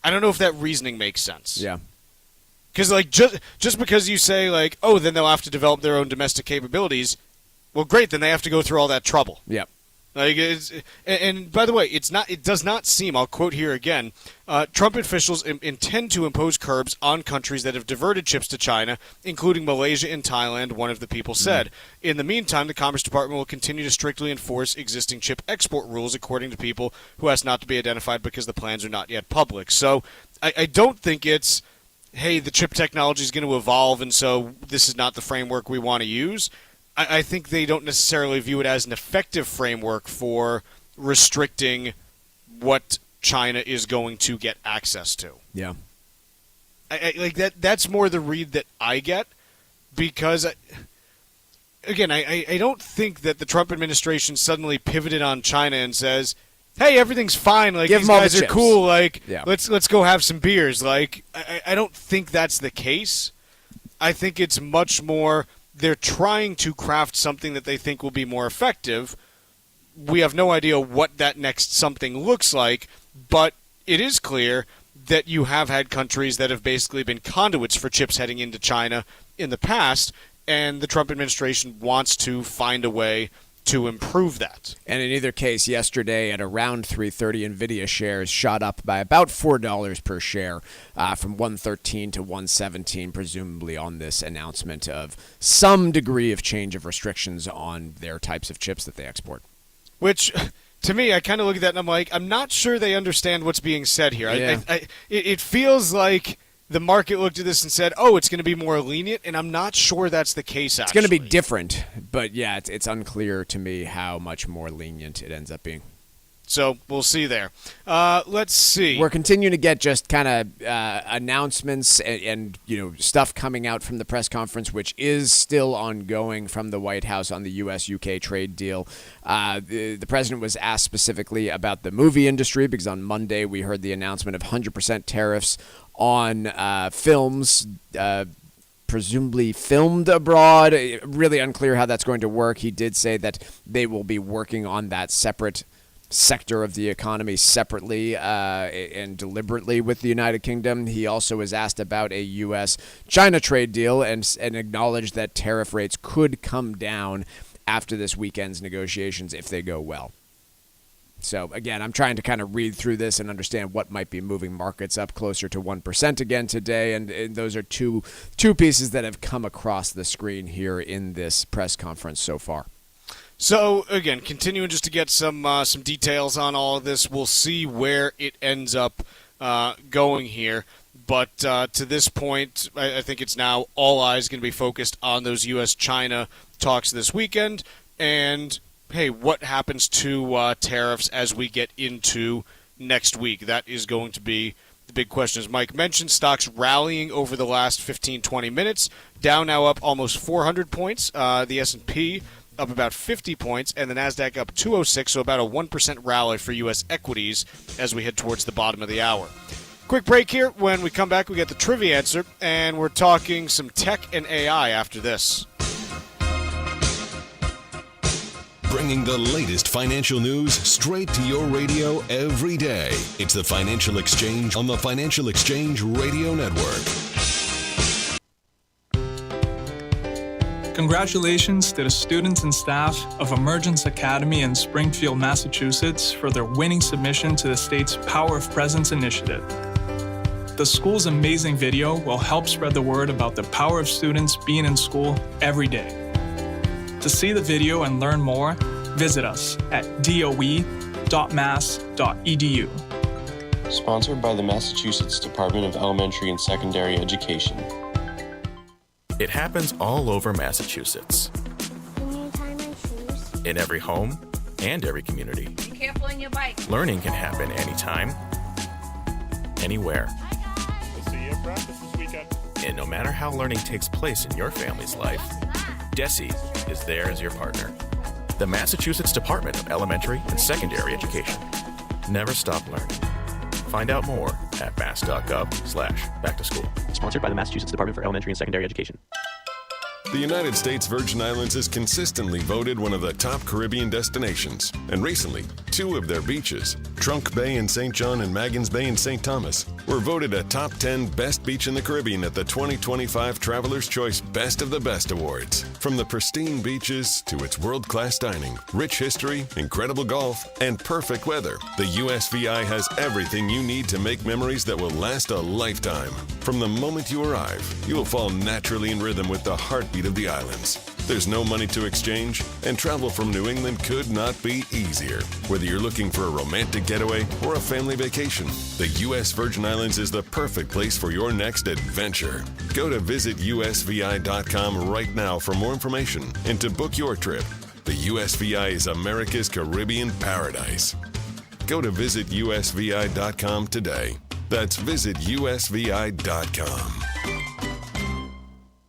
I don't know if that reasoning makes sense. Yeah. Because just because you say then they'll have to develop their own domestic capabilities, well, great, then they have to go through all that trouble. Yeah. And by the way, it does not seem, I'll quote here again, Trump officials intend to impose curbs on countries that have diverted chips to China, including Malaysia and Thailand, one of the people said. In the meantime, the Commerce Department will continue to strictly enforce existing chip export rules, according to people who asked not to be identified because the plans are not yet public. So I don't think it's, hey, the chip technology is going to evolve, and so this is not the framework we want to use. I think they don't necessarily view it as an effective framework for restricting what China is going to get access to. Yeah. That's more the read that I get, because, I don't think that the Trump administration suddenly pivoted on China and says, hey, everything's fine, these guys are cool, let's go have some beers. I don't think that's the case. I think it's much more they're trying to craft something that they think will be more effective. We have no idea what that next something looks like, but it is clear that you have had countries that have basically been conduits for chips heading into China in the past, and the Trump administration wants to find a way to improve that. And in either case, yesterday at around 3:30, NVIDIA shares shot up by about $4 per share from 113 to 117, presumably on this announcement of some degree of change of restrictions on their types of chips that they export. Which, to me, I kind of look at that and I'm like, I'm not sure they understand what's being said here. Yeah. It feels like the market looked at this and said, oh, it's going to be more lenient, and I'm not sure that's the case, actually. It's going to be different, but yeah, it's unclear to me how much more lenient it ends up being. So we'll see there. Let's see. We're continuing to get just kind of announcements and stuff coming out from the press conference, which is still ongoing from the White House on the U.S.-UK trade deal. The president was asked specifically about the movie industry because on Monday we heard the announcement of 100% tariffs on films presumably filmed abroad. Really unclear how that's going to work. He did say that they will be working on that separate sector of the economy separately and deliberately with the United Kingdom. He also was asked about a U.S.-China trade deal and acknowledged that tariff rates could come down after this weekend's negotiations if they go well. So, again, I'm trying to kind of read through this and understand what might be moving markets up closer to 1% again today, and those are two pieces that have come across the screen here in this press conference so far. So, again, continuing just to get some details on all of this, we'll see where it ends up going here. But to this point, I think it's now all eyes going to be focused on those U.S.-China talks this weekend. And, hey, what happens to tariffs as we get into next week? That is going to be the big question. As Mike mentioned, stocks rallying over the last 15, 20 minutes. Dow now up almost 400 points. The S&P up about 50 points, and the NASDAQ up 206, so about a 1% rally for U.S. equities as we head towards the bottom of the hour. Quick break here. When we come back, we get the trivia answer, and we're talking some tech and AI after this. Bringing the latest financial news straight to your radio every day. It's the Financial Exchange on the Financial Exchange Radio Network. Congratulations to the students and staff of Emergence Academy in Springfield, Massachusetts for their winning submission to the state's Power of Presence initiative. The school's amazing video will help spread the word about the power of students being in school every day. To see the video and learn more, visit us at doe.mass.edu. Sponsored by the Massachusetts Department of Elementary and Secondary Education. It happens all over Massachusetts. Can you tie my shoes? In every home and every community. Be careful on your bike. Learning can happen anytime, anywhere. We'll see you at practice this weekend. And no matter how learning takes place in your family's life, DESE is there as your partner. The Massachusetts Department of Elementary and Secondary Education. Never stop learning. Find out more at mass.gov/back-to-school. Sponsored by the Massachusetts Department for Elementary and Secondary Education. The United States Virgin Islands is consistently voted one of the top Caribbean destinations. And recently, 2 of their beaches, Trunk Bay in St. John and Maggins Bay in St. Thomas, were voted a top 10 best beach in the Caribbean at the 2025 Traveler's Choice Best of the Best Awards. From the pristine beaches to its world-class dining, rich history, incredible golf, and perfect weather, the USVI has everything you need to make memories that will last a lifetime. From the moment you arrive, you will fall naturally in rhythm with the heartbeat of the islands. There's no money to exchange, and travel from New England could not be easier. Whether you're looking for a romantic getaway or a family vacation, the U.S. Virgin Islands is the perfect place for your next adventure. Go to visitusvi.com right now for more information and to book your trip. The USVI is America's Caribbean paradise. Go to visitusvi.com today. That's visitusvi.com.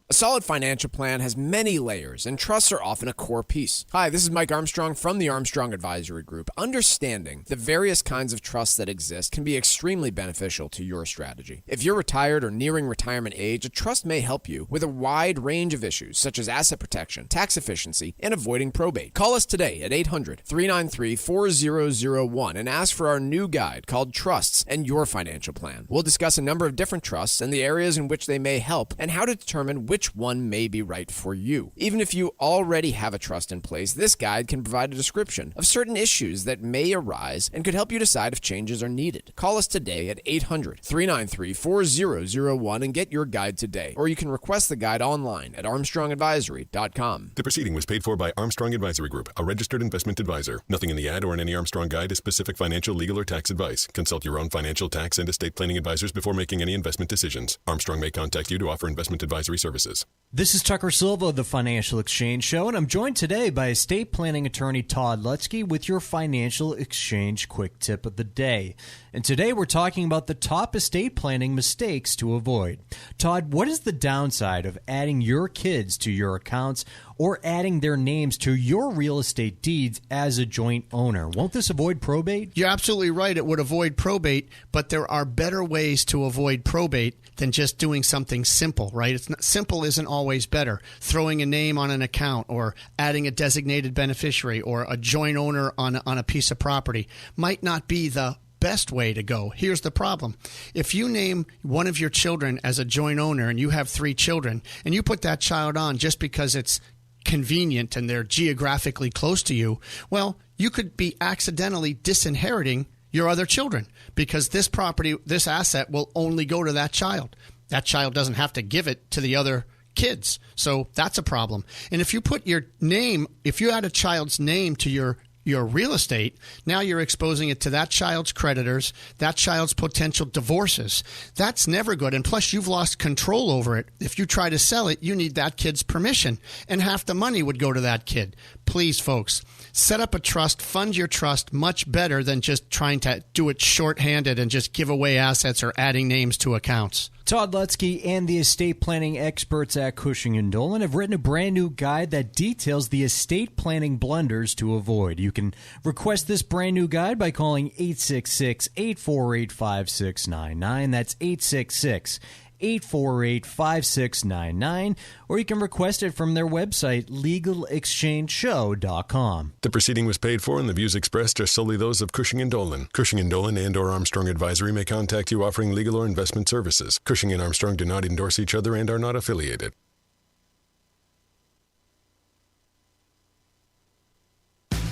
A solid financial plan has many layers, and trusts are often a core piece. Hi, this is Mike Armstrong from the Armstrong Advisory Group. Understanding the various kinds of trusts that exist can be extremely beneficial to your strategy. If you're retired or nearing retirement age, a trust may help you with a wide range of issues, such as asset protection, tax efficiency, and avoiding probate. Call us today at 800-393-4001 and ask for our new guide called Trusts and Your Financial Plan. We'll discuss a number of different trusts and the areas in which they may help and how to determine which one may be right for you. Even if you already have a trust in place, this guide can provide a description of certain issues that may arise and could help you decide if changes are needed. Call us today at 800-393-4001 and get your guide today. Or you can request the guide online at armstrongadvisory.com. The proceeding was paid for by Armstrong Advisory Group, a registered investment advisor. Nothing in the ad or in any Armstrong guide is specific financial, legal, or tax advice. Consult your own financial, tax, and estate planning advisors before making any investment decisions. Armstrong may contact you to offer investment advisory services. This is Tucker Silva of the Financial Exchange Show, and I'm joined today by estate planning attorney Todd Lutzke with your Financial Exchange Quick Tip of the Day. And today we're talking about the top estate planning mistakes to avoid. Todd, what is the downside of adding your kids to your accounts or adding their names to your real estate deeds as a joint owner? Won't this avoid probate? You're absolutely right. It would avoid probate, but there are better ways to avoid probate than just doing something simple, right? It's not, simple isn't always better. Throwing a name on an account or adding a designated beneficiary or a joint owner on a piece of property might not be the best way to go. Here's the problem. If you name one of your children as a joint owner and you have 3 children and you put that child on just because it's convenient and they're geographically close to you, well, you could be accidentally disinheriting your other children because this property, this asset will only go to that child. That child doesn't have to give it to the other kids. So that's a problem. And if you put your name, if you add a child's name to your real estate, now you're exposing it to that child's creditors, that child's potential divorces. That's never good. And plus, you've lost control over it. If you try to sell it, you need that kid's permission, and half the money would go to that kid. Please, folks, set up a trust, fund your trust much better than just trying to do it shorthanded and just give away assets or adding names to accounts. Todd Lutzke and the estate planning experts at Cushing & Dolan have written a brand new guide that details the estate planning blunders to avoid. You can request this brand new guide by calling 866-848-5699. That's 866-848-5699, or you can request it from their website, legalexchangeshow.com. The proceeding was paid for, and the views expressed are solely those of Cushing & Dolan. Cushing & Dolan and or Armstrong Advisory may contact you offering legal or investment services. Cushing & Armstrong do not endorse each other and are not affiliated.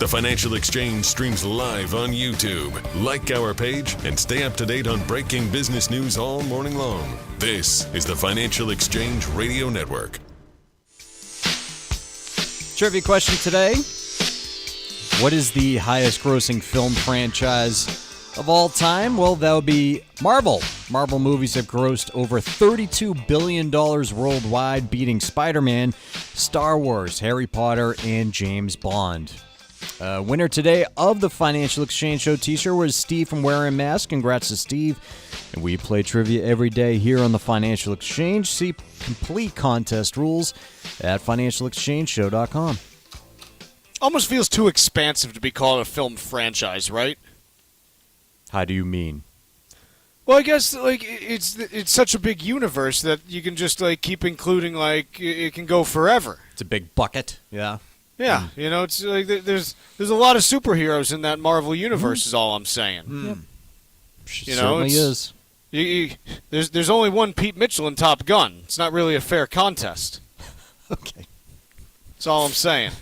The Financial Exchange streams live on YouTube. Like our page and stay up to date on breaking business news all morning long. This is the Financial Exchange Radio Network. Trivia question today. What is the highest grossing film franchise of all time? Well, that would be Marvel. Marvel movies have grossed over $32 billion worldwide, beating Spider-Man, Star Wars, Harry Potter, and James Bond. Winner today of the Financial Exchange Show t-shirt was Steve from Wearing Mask. Congrats to Steve. And we play trivia every day here on the Financial Exchange. See complete contest rules at financialexchangeshow.com. Almost feels too expansive to be called a film franchise, right? How do you mean? Well, I guess it's such a big universe that you can just keep including it can go forever. It's a big bucket. Yeah. Yeah, it's like there's a lot of superheroes in that Marvel universe. Is all I'm saying. Yep. Certainly is. There's only one Pete Mitchell in Top Gun. It's not really a fair contest. Okay. That's all I'm saying.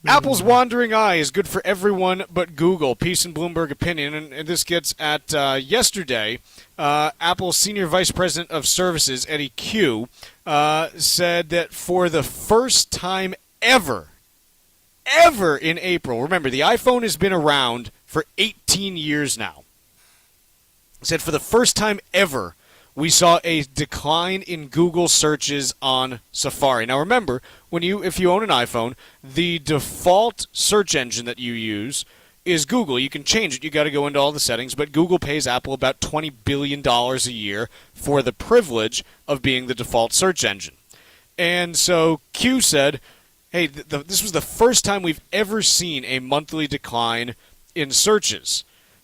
Apple's wandering eye is good for everyone but Google. Piece in Bloomberg opinion, and this gets at yesterday. Apple's Senior Vice President of Services, Eddie Q, said that for the first time ever in April, remember, the iPhone has been around for 18 years now. He said for the first time ever, we saw a decline in Google searches on Safari. Now remember, if you own an iPhone, the default search engine that you use is Google. You can change it. You got to go into all the settings, but Google pays Apple about $20 billion a year for the privilege of being the default search engine. And so Q said, hey, this was the first time we've ever seen a monthly decline in searches.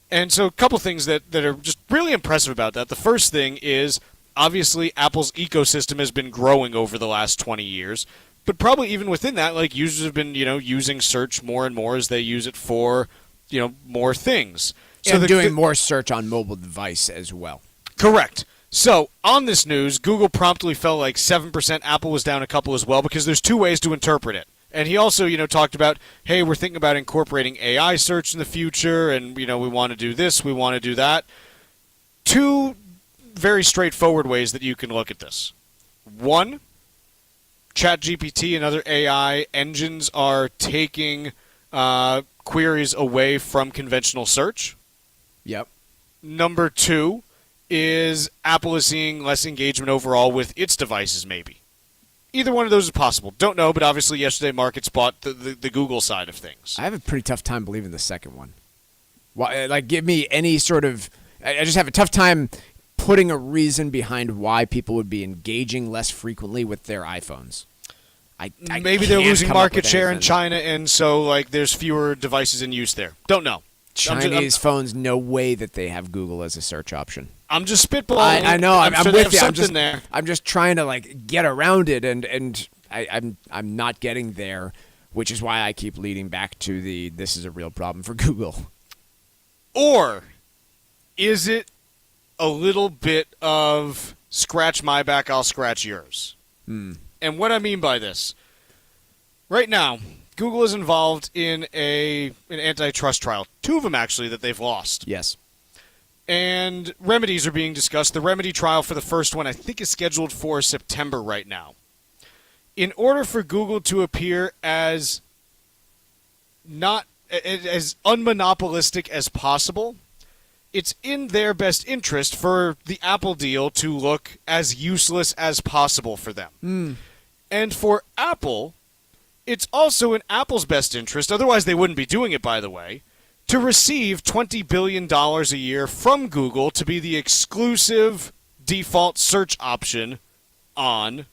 And so a couple things that are just really impressive about that. The first thing is, obviously, Apple's ecosystem has been growing over the last 20 years. But probably even within that, users have been, using search more and more as they use it for, more things. So and doing more search on mobile device as well. Correct. So, on this news, Google promptly fell 7%. Apple was down a couple as well because there's two ways to interpret it. And he also, talked about, hey, we're thinking about incorporating AI search in the future, and, we want to do this, we want to do that. Two very straightforward ways that you can look at this. One, ChatGPT and other AI engines are taking queries away from conventional search. Yep. Number two is Apple is seeing less engagement overall with its devices, maybe. Either one of those is possible. Don't know, but obviously yesterday markets bought the Google side of things. I have a pretty tough time believing the second one. Why, give me any sort of... I just have a tough time putting a reason behind why people would be engaging less frequently with their iPhones. Maybe they're losing market share in China, and so there's fewer devices in use there. Don't know. Chinese phones, no way that they have Google as a search option. I'm just spitballing. I know. I'm sure with you. I'm just trying to get around it, and I'm not getting there, which is why I keep leading back to this is a real problem for Google. Or is it a little bit of scratch my back, I'll scratch yours? And what I mean by this, Right now, Google is involved in an antitrust trial. 2 of them, actually, that they've lost. Yes. And remedies are being discussed. The remedy trial for the first one, I think, is scheduled for September right now. In order for Google to appear as unmonopolistic as possible, it's in their best interest for the Apple deal to look as useless as possible for them. And for Apple, it's also in Apple's best interest, otherwise they wouldn't be doing it, by the way, to receive $20 billion a year from Google to be the exclusive default search option on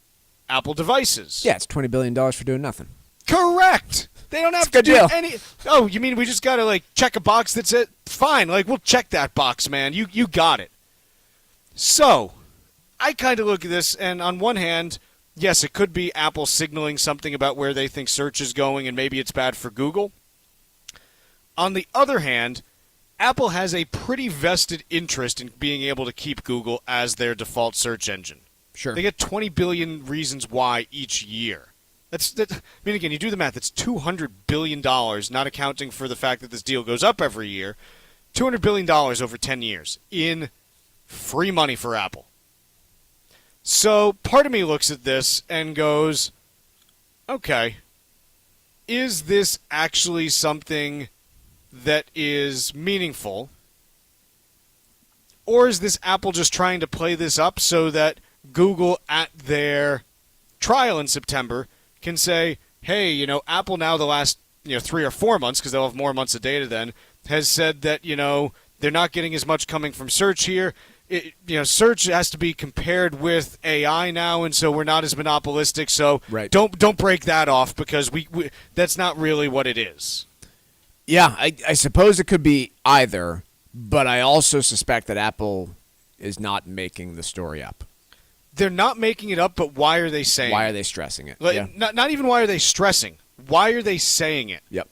Apple devices. Yeah, it's $20 billion for doing nothing. Correct! They don't have to do any... Oh, you mean we just got to, check a box that's it? Fine, we'll check that box, man. You got it. So, I kind of look at this, and on one hand, yes, it could be Apple signaling something about where they think search is going, and maybe it's bad for Google. On the other hand, Apple has a pretty vested interest in being able to keep Google as their default search engine. Sure. They get 20 billion reasons why each year. Again, you do the math, it's $200 billion, not accounting for the fact that this deal goes up every year. $200 billion over 10 years in free money for Apple. So part of me looks at this and goes, okay, is this actually something that is meaningful? Or is this Apple just trying to play this up so that Google at their trial in September can say, hey, Apple now the last 3 or 4 months, because they'll have more months of data then, has said that, they're not getting as much coming from search here. Search has to be compared with AI now, and so we're not as monopolistic. So don't break that off, because we that's not really what it is. Yeah, I suppose it could be either, but I also suspect that Apple is not making the story up. They're not making it up, but why are they saying it? Why are they stressing it? Not even why are they stressing. Why are they saying it? Yep.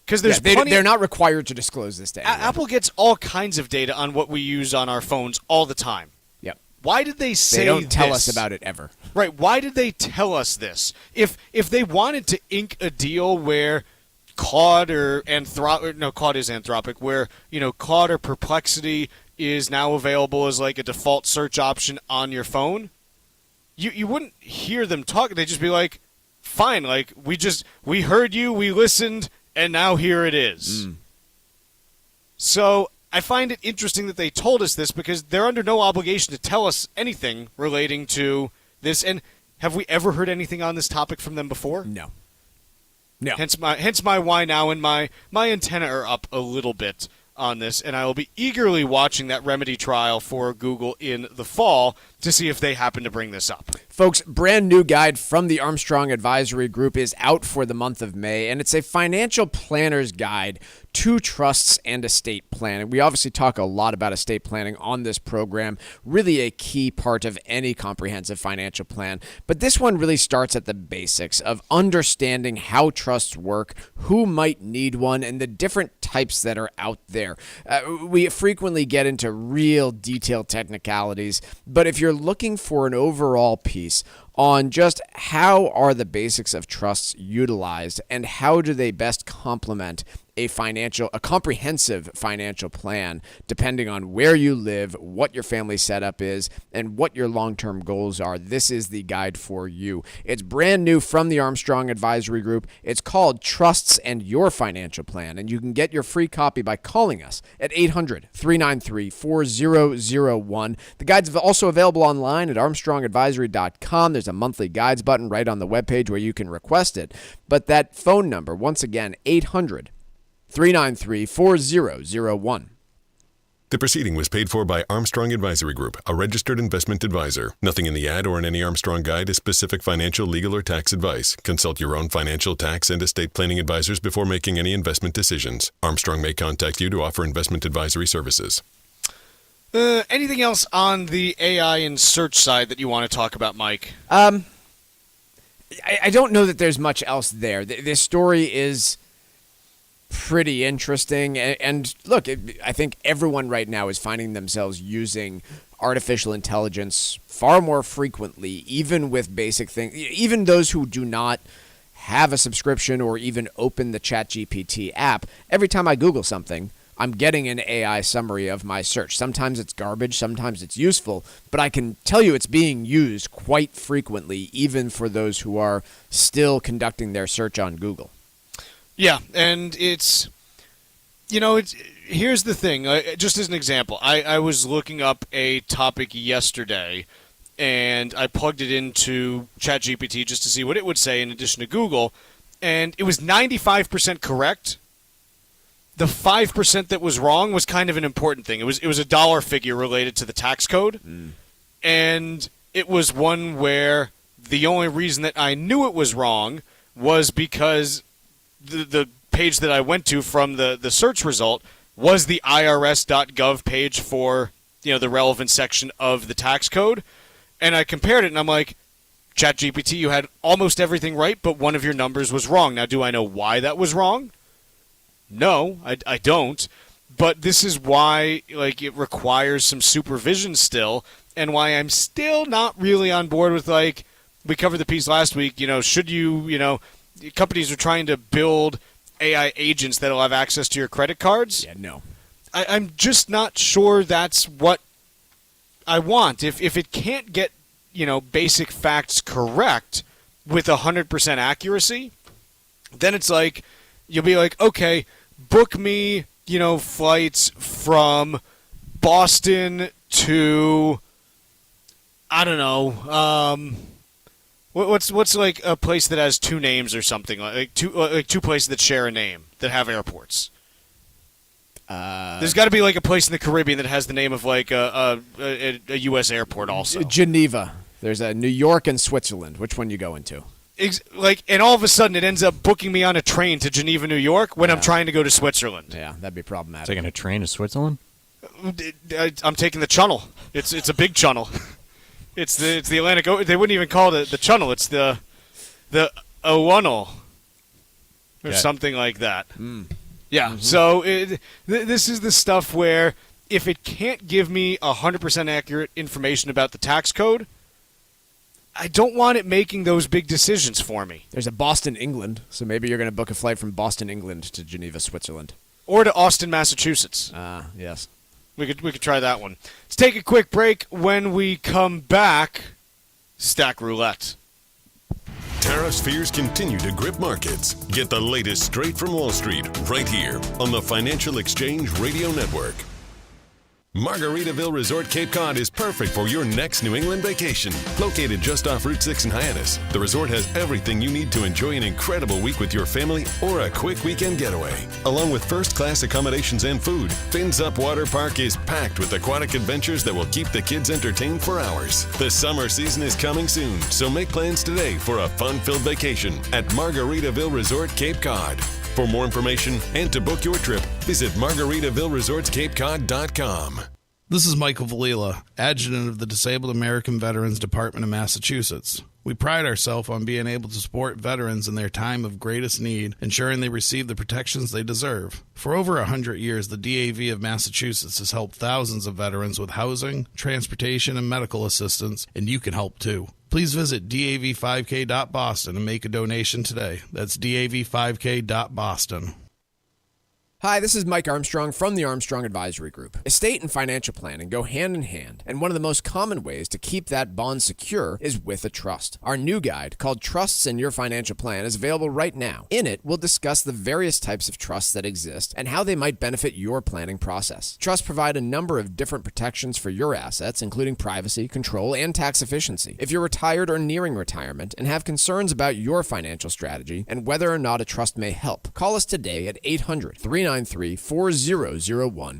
Because they're not required to disclose this data. Apple gets all kinds of data on what we use on our phones all the time. Yep. Why did they say They don't tell this? us about it ever. Right. Why did they tell us this? If they wanted to ink a deal where Claude or Claude is Anthropic, where Claude or Perplexity is now available as a default search option on your phone, you wouldn't hear them talk. They'd just be like, fine, we heard you, we listened, and now here it is. So I find it interesting that they told us this, because they're under no obligation to tell us anything relating to this. And have we ever heard anything on this topic from them before? No. Hence my why now, and my antenna are up a little bit on this, and I will be eagerly watching that remedy trial for Google in the fall to see if they happen to bring this up. Folks, brand new guide from the Armstrong Advisory Group is out for the month of May, and it's a financial planner's guide to trusts and estate planning. We obviously talk a lot about estate planning on this program, really a key part of any comprehensive financial plan. But this one really starts at the basics of understanding how trusts work, who might need one, and the different types that are out there. We frequently get into real detailed technicalities, but if you're looking for an overall piece on just how are the basics of trusts utilized and how do they best complement a comprehensive financial plan, depending on where you live, what your family setup is, and what your long-term goals are, this is the guide for you. It's brand new from the Armstrong Advisory Group. It's called Trusts and Your Financial Plan, and you can get your free copy by calling us at 800-393-4001. The guide's also available online at armstrongadvisory.com. There's a monthly guides button right on the webpage where you can request it. But that phone number, once again, 800-393-4001. The proceeding was paid for by Armstrong Advisory Group, a registered investment advisor. Nothing in the ad or in any Armstrong guide is specific financial, legal, or tax advice. Consult your own financial, tax, and estate planning advisors before making any investment decisions. Armstrong may contact you to offer investment advisory services. Anything else on the AI and search side that you want to talk about, Mike? I don't know that there's much else there. This story is pretty interesting. And look, I think everyone right now is finding themselves using artificial intelligence far more frequently, even with basic things. Even those who do not have a subscription or even open the ChatGPT app, every time I Google something, I'm getting an AI summary of my search. Sometimes it's garbage, sometimes it's useful, but I can tell you it's being used quite frequently, even for those who are still conducting their search on Google. Yeah, and it's, here's the thing. Just as an example, I was looking up a topic yesterday, and I plugged it into ChatGPT just to see what it would say in addition to Google, and it was 95% correct. The 5% that was wrong was kind of an important thing. It was a dollar figure related to the tax code, and it was one where the only reason that I knew it was wrong was because the page that I went to from the search result was the irs.gov page for the relevant section of the tax code, and I compared it, and I'm like, ChatGPT, you had almost everything right, but one of your numbers was wrong. Now, do I know why that was wrong? No, I don't. But this is why it requires some supervision still, and why I'm still not really on board with we covered the piece last week. Should you companies are trying to build AI agents that'll have access to your credit cards. Yeah, no. I'm just not sure that's what I want. If it can't get basic facts correct with 100% accuracy, then it's like you'll be like, okay, book me, flights from Boston to, I don't know, what's like a place that has two names or something, like two places that share a name that have airports. There's got to be like a place in the Caribbean that has the name of like a U.S. airport also. Geneva. There's a New York and Switzerland. Which one you going to? And all of a sudden it ends up booking me on a train to Geneva, New York when I'm trying to go to Switzerland. Yeah, that'd be problematic. Taking a train to Switzerland? I'm taking the channel. It's a big channel. It's the Atlantic. They wouldn't even call it the channel. It's the Owanal or something like that. Yeah. Mm-hmm. So this is the stuff where if it can't give me 100% accurate information about the tax code, I don't want it making those big decisions for me. There's a Boston, England, so maybe you're going to book a flight from Boston, England to Geneva, Switzerland. Or to Austin, Massachusetts. Yes. We could try that one. Let's take a quick break. When we come back, Stack Roulette. Tariffs fears continue to grip markets. Get the latest straight from Wall Street right here on the Financial Exchange Radio Network. Margaritaville Resort Cape Cod is perfect for your next New England vacation. Located just off Route 6 in Hyannis, the resort has everything you need to enjoy an incredible week with your family or a quick weekend getaway. Along with first-class accommodations and food, Fins Up Water Park is packed with aquatic adventures that will keep the kids entertained for hours. The summer season is coming soon, so make plans today for a fun-filled vacation at Margaritaville Resort Cape Cod. For more information and to book your trip, visit MargaritavilleResortsCapeCod.com. This is Michael Valila, Adjutant of the Disabled American Veterans Department of Massachusetts. We pride ourselves on being able to support veterans in their time of greatest need, ensuring they receive the protections they deserve. For over 100 years, the DAV of Massachusetts has helped thousands of veterans with housing, transportation, and medical assistance, and you can help too. Please visit dav5k.boston and make a donation today. That's dav5k.boston. Hi, this is Mike Armstrong from the Armstrong Advisory Group. Estate and financial planning go hand in hand, and one of the most common ways to keep that bond secure is with a trust. Our new guide, called Trusts in Your Financial Plan, is available right now. In it, we'll discuss the various types of trusts that exist and how they might benefit your planning process. Trusts provide a number of different protections for your assets, including privacy, control, and tax efficiency. If you're retired or nearing retirement and have concerns about your financial strategy and whether or not a trust may help, call us today at 800-393-4001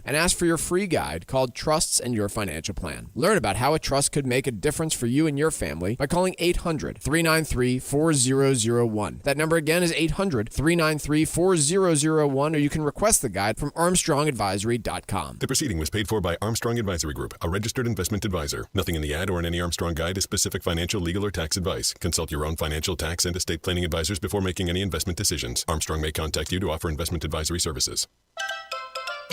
and ask for your free guide called Trusts and Your Financial Plan. Learn about how a trust could make a difference for you and your family by calling 800-393-4001. That number again is 800-393-4001, or you can request the guide from ArmstrongAdvisory.com. The proceeding was paid for by Armstrong Advisory Group, a registered investment advisor. Nothing in the ad or in any Armstrong guide is specific financial, legal, or tax advice. Consult your own financial, tax, and estate planning advisors before making any investment decisions. Armstrong may contact you to offer investment advisory services.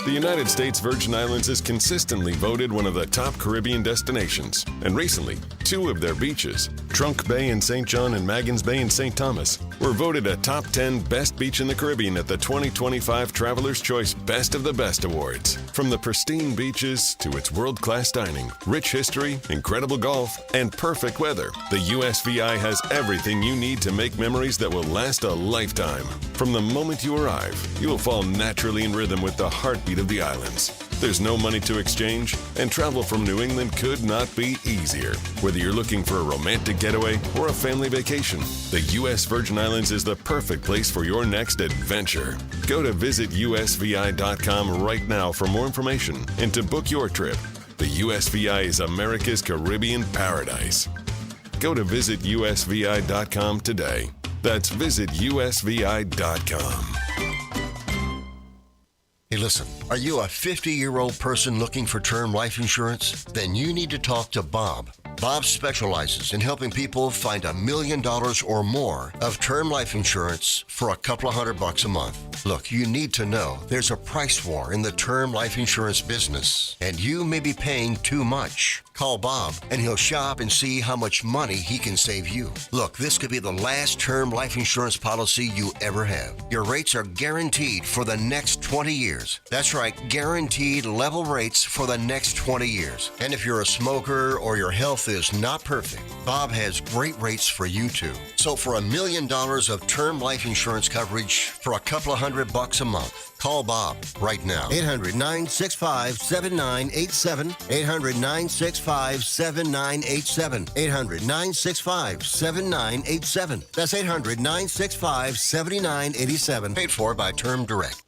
The United States Virgin Islands is consistently voted one of the top Caribbean destinations. And recently, two of their beaches, Trunk Bay in St. John and Maggins Bay in St. Thomas, We're voted a top 10 best beach in the Caribbean at the 2025 Traveler's Choice Best of the Best Awards. From the pristine beaches to its world-class dining, rich history, incredible golf, and perfect weather, the USVI has everything you need to make memories that will last a lifetime. From the moment you arrive, you will fall naturally in rhythm with the heartbeat of the islands. There's no money to exchange, and travel from New England could not be easier. Whether you're looking for a romantic getaway or a family vacation, the U.S. Virgin Islands is the perfect place for your next adventure. Go to visitusvi.com right now for more information and to book your trip. The USVI is America's Caribbean paradise. Go to visitusvi.com today. That's visitusvi.com. Hey, listen, are you a 50-year-old person looking for term life insurance? Then you need to talk to Bob. Bob specializes in helping people find $1 million or more of term life insurance for a couple of $100 a month. Look, you need to know there's a price war in the term life insurance business, and you may be paying too much. Call Bob, and he'll shop and see how much money he can save you. Look, this could be the last term life insurance policy you ever have. Your rates are guaranteed for the next 20 years. That's right, guaranteed level rates for the next 20 years. And if you're a smoker or your health is not perfect, Bob has great rates for you too. So for $1 million of term life insurance coverage for a couple of $100 a month, call Bob right now. 800-965-7987. 800-965-7987. 800-965-7987. That's 800-965-7987. Paid for by Term Direct.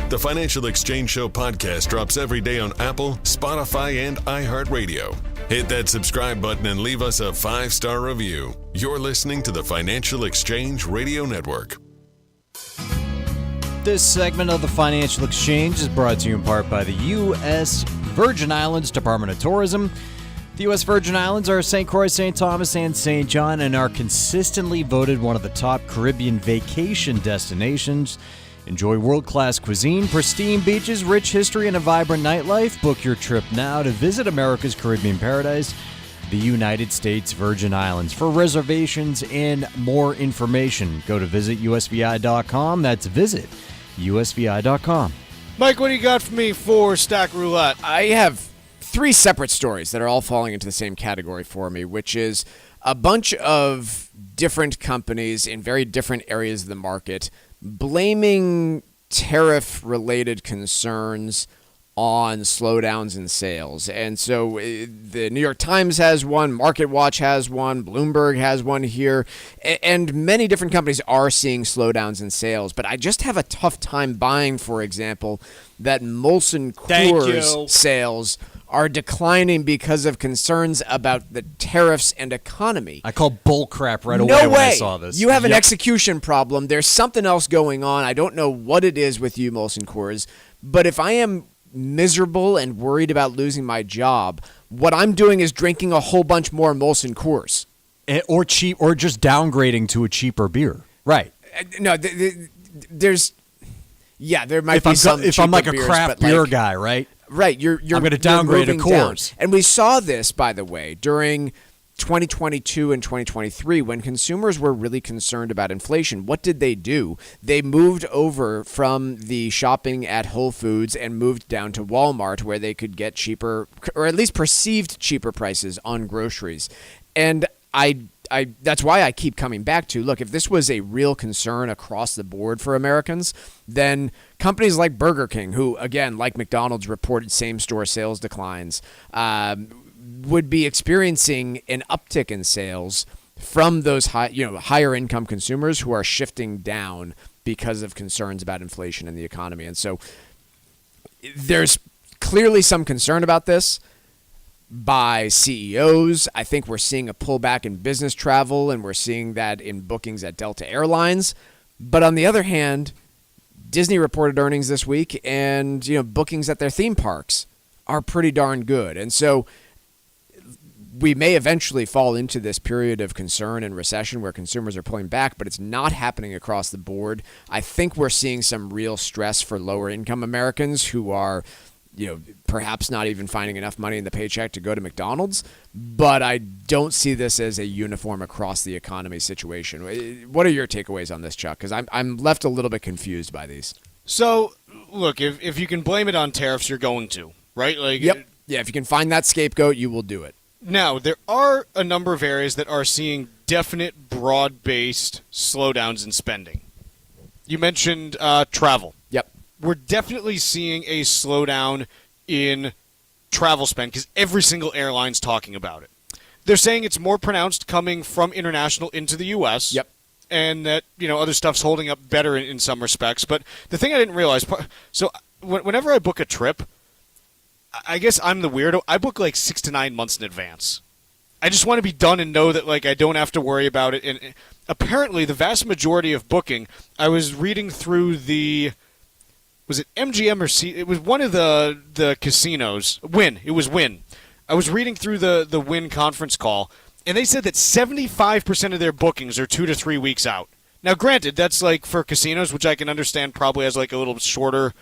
The Financial Exchange Show podcast drops every day on Apple, Spotify, and iHeartRadio. Hit that subscribe button and leave us a 5-star review. You're listening to the Financial Exchange Radio Network. This segment of the Financial Exchange is brought to you in part by the U.S. Virgin Islands Department of Tourism. The U.S. Virgin Islands are St. Croix, St. Thomas, and St. John and are consistently voted one of the top Caribbean vacation destinations. Enjoy world-class cuisine, pristine beaches, rich history, and a vibrant nightlife. Book your trip now to visit America's Caribbean paradise, the United States Virgin Islands. For reservations and more information, go to visitusvi.com. That's visitusvi.com. Mike, what do you got for me for Stack Roulette? I have 3 separate stories that are all falling into the same category for me, which is a bunch of different companies in very different areas of the market blaming tariff-related concerns on slowdowns in sales. And so the New York Times has one, MarketWatch has one, Bloomberg has one here, and many different companies are seeing slowdowns in sales. But I just have a tough time buying, for example, that Molson Coors sales are declining because of concerns about the tariffs and economy. I called bullcrap right away when I saw this. You have an execution problem. There's something else going on. I don't know what it is with you, Molson Coors, but if I am miserable and worried about losing my job, what I'm doing is drinking a whole bunch more Molson Coors. Or cheap, or just downgrading to a cheaper beer. Right. No, there's... Yeah, there might be some if I'm like a beers, craft beer guy, right? Right, you're I'm going to downgrade to Coors. And we saw this, by the way, during 2022 and 2023 when consumers were really concerned about inflation. What did they do? They moved over from the shopping at Whole Foods and moved down to Walmart where they could get cheaper, or at least perceived cheaper prices on groceries. And I that's why I keep coming back to, look, if this was a real concern across the board for Americans, then companies like Burger King, who, again, like McDonald's, reported same-store sales declines, would be experiencing an uptick in sales from those higher-income consumers who are shifting down because of concerns about inflation in the economy. And so there's clearly some concern about this by CEOs. I think we're seeing a pullback in business travel, and we're seeing that in bookings at Delta Airlines. But on the other hand, Disney reported earnings this week, and bookings at their theme parks are pretty darn good. And so we may eventually fall into this period of concern and recession where consumers are pulling back, but it's not happening across the board. I think we're seeing some real stress for lower income Americans who are perhaps not even finding enough money in the paycheck to go to McDonald's. But I don't see this as a uniform across the economy situation. What are your takeaways on this, Chuck? Because I'm left a little bit confused by these. So, look, if you can blame it on tariffs, you're going to, right? Yep. Yeah, if you can find that scapegoat, you will do it. Now, there are a number of areas that are seeing definite broad-based slowdowns in spending. You mentioned travel. Yep. We're definitely seeing a slowdown in travel spend because every single airline's talking about it. They're saying it's more pronounced coming from international into the U.S. Yep. And that, other stuff's holding up better in some respects. But the thing I didn't realize, so whenever I book a trip, I guess I'm the weirdo. I book 6 to 9 months in advance. I just want to be done and know that I don't have to worry about it. And apparently, the vast majority of booking, I was reading through was it MGM or C? It was one of the casinos. Wynn. It was Wynn. I was reading through the Wynn conference call, and they said that 75% of their bookings are 2 to 3 weeks out. Now, granted, that's for casinos, which I can understand probably has a little shorter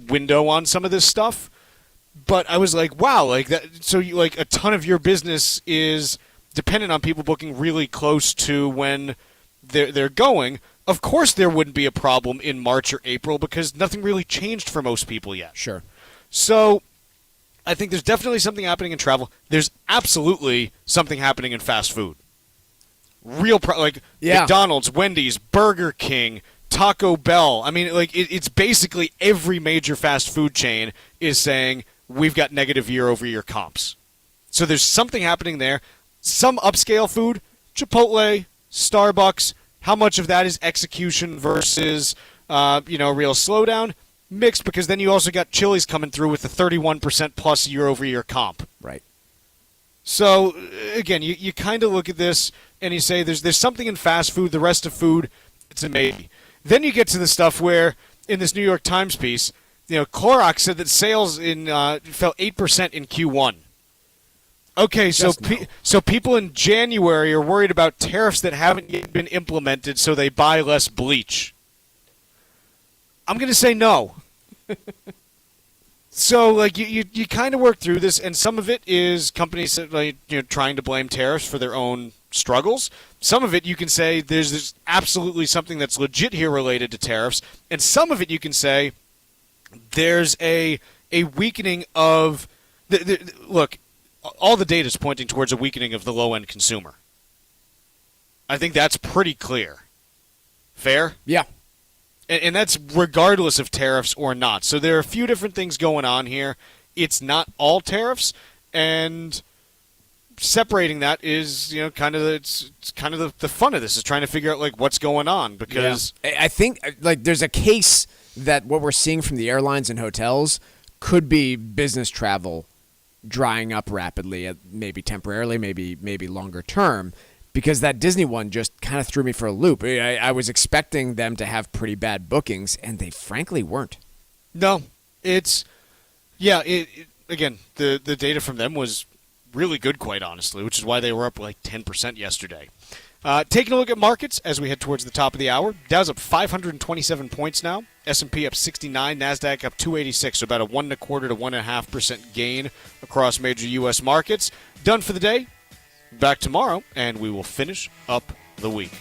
window on some of this stuff. But I was like, wow, that. So a ton of your business is dependent on people booking really close to when they're going. Of course, there wouldn't be a problem in March or April because nothing really changed for most people yet. Sure. So I think there's definitely something happening in travel. There's absolutely something happening in fast food. McDonald's, Wendy's, Burger King, Taco Bell. I mean, it's basically every major fast food chain is saying we've got negative year-over-year comps. So there's something happening there. Some upscale food, Chipotle, Starbucks. How much of that is execution versus, real slowdown? Mixed, because then you also got Chili's coming through with the 31% plus year-over-year comp. Right. So, again, you kind of look at this and you say there's something in fast food, the rest of food, it's a maybe. Then you get to the stuff where, in this New York Times piece, Clorox said that sales fell 8% in Q1. Okay, so people in January are worried about tariffs that haven't yet been implemented, so they buy less bleach. I'm going to say no. So, you kind of work through this, and some of it is companies trying to blame tariffs for their own struggles. Some of it you can say there's absolutely something that's legit here related to tariffs, and some of it you can say there's a weakening of look. All the data is pointing towards a weakening of the low-end consumer. I think that's pretty clear. Fair? Yeah. And that's regardless of tariffs or not. So there are a few different things going on here. It's not all tariffs, and separating that is, kind of the fun of this is trying to figure out what's going on because I think there's a case that what we're seeing from the airlines and hotels could be business travel drying up rapidly, maybe temporarily, maybe longer term, because that Disney one just kind of threw me for a loop. I was expecting them to have pretty bad bookings, and they frankly weren't. No, again, the data from them was really good, quite honestly, which is why they were up 10% yesterday. Taking a look at markets as we head towards the top of the hour. Dow's up 527 points now. S&P up 69. NASDAQ up 286, so about a 1.25% to 1.5% gain across major U.S. markets. Done for the day. Back tomorrow, and we will finish up the week.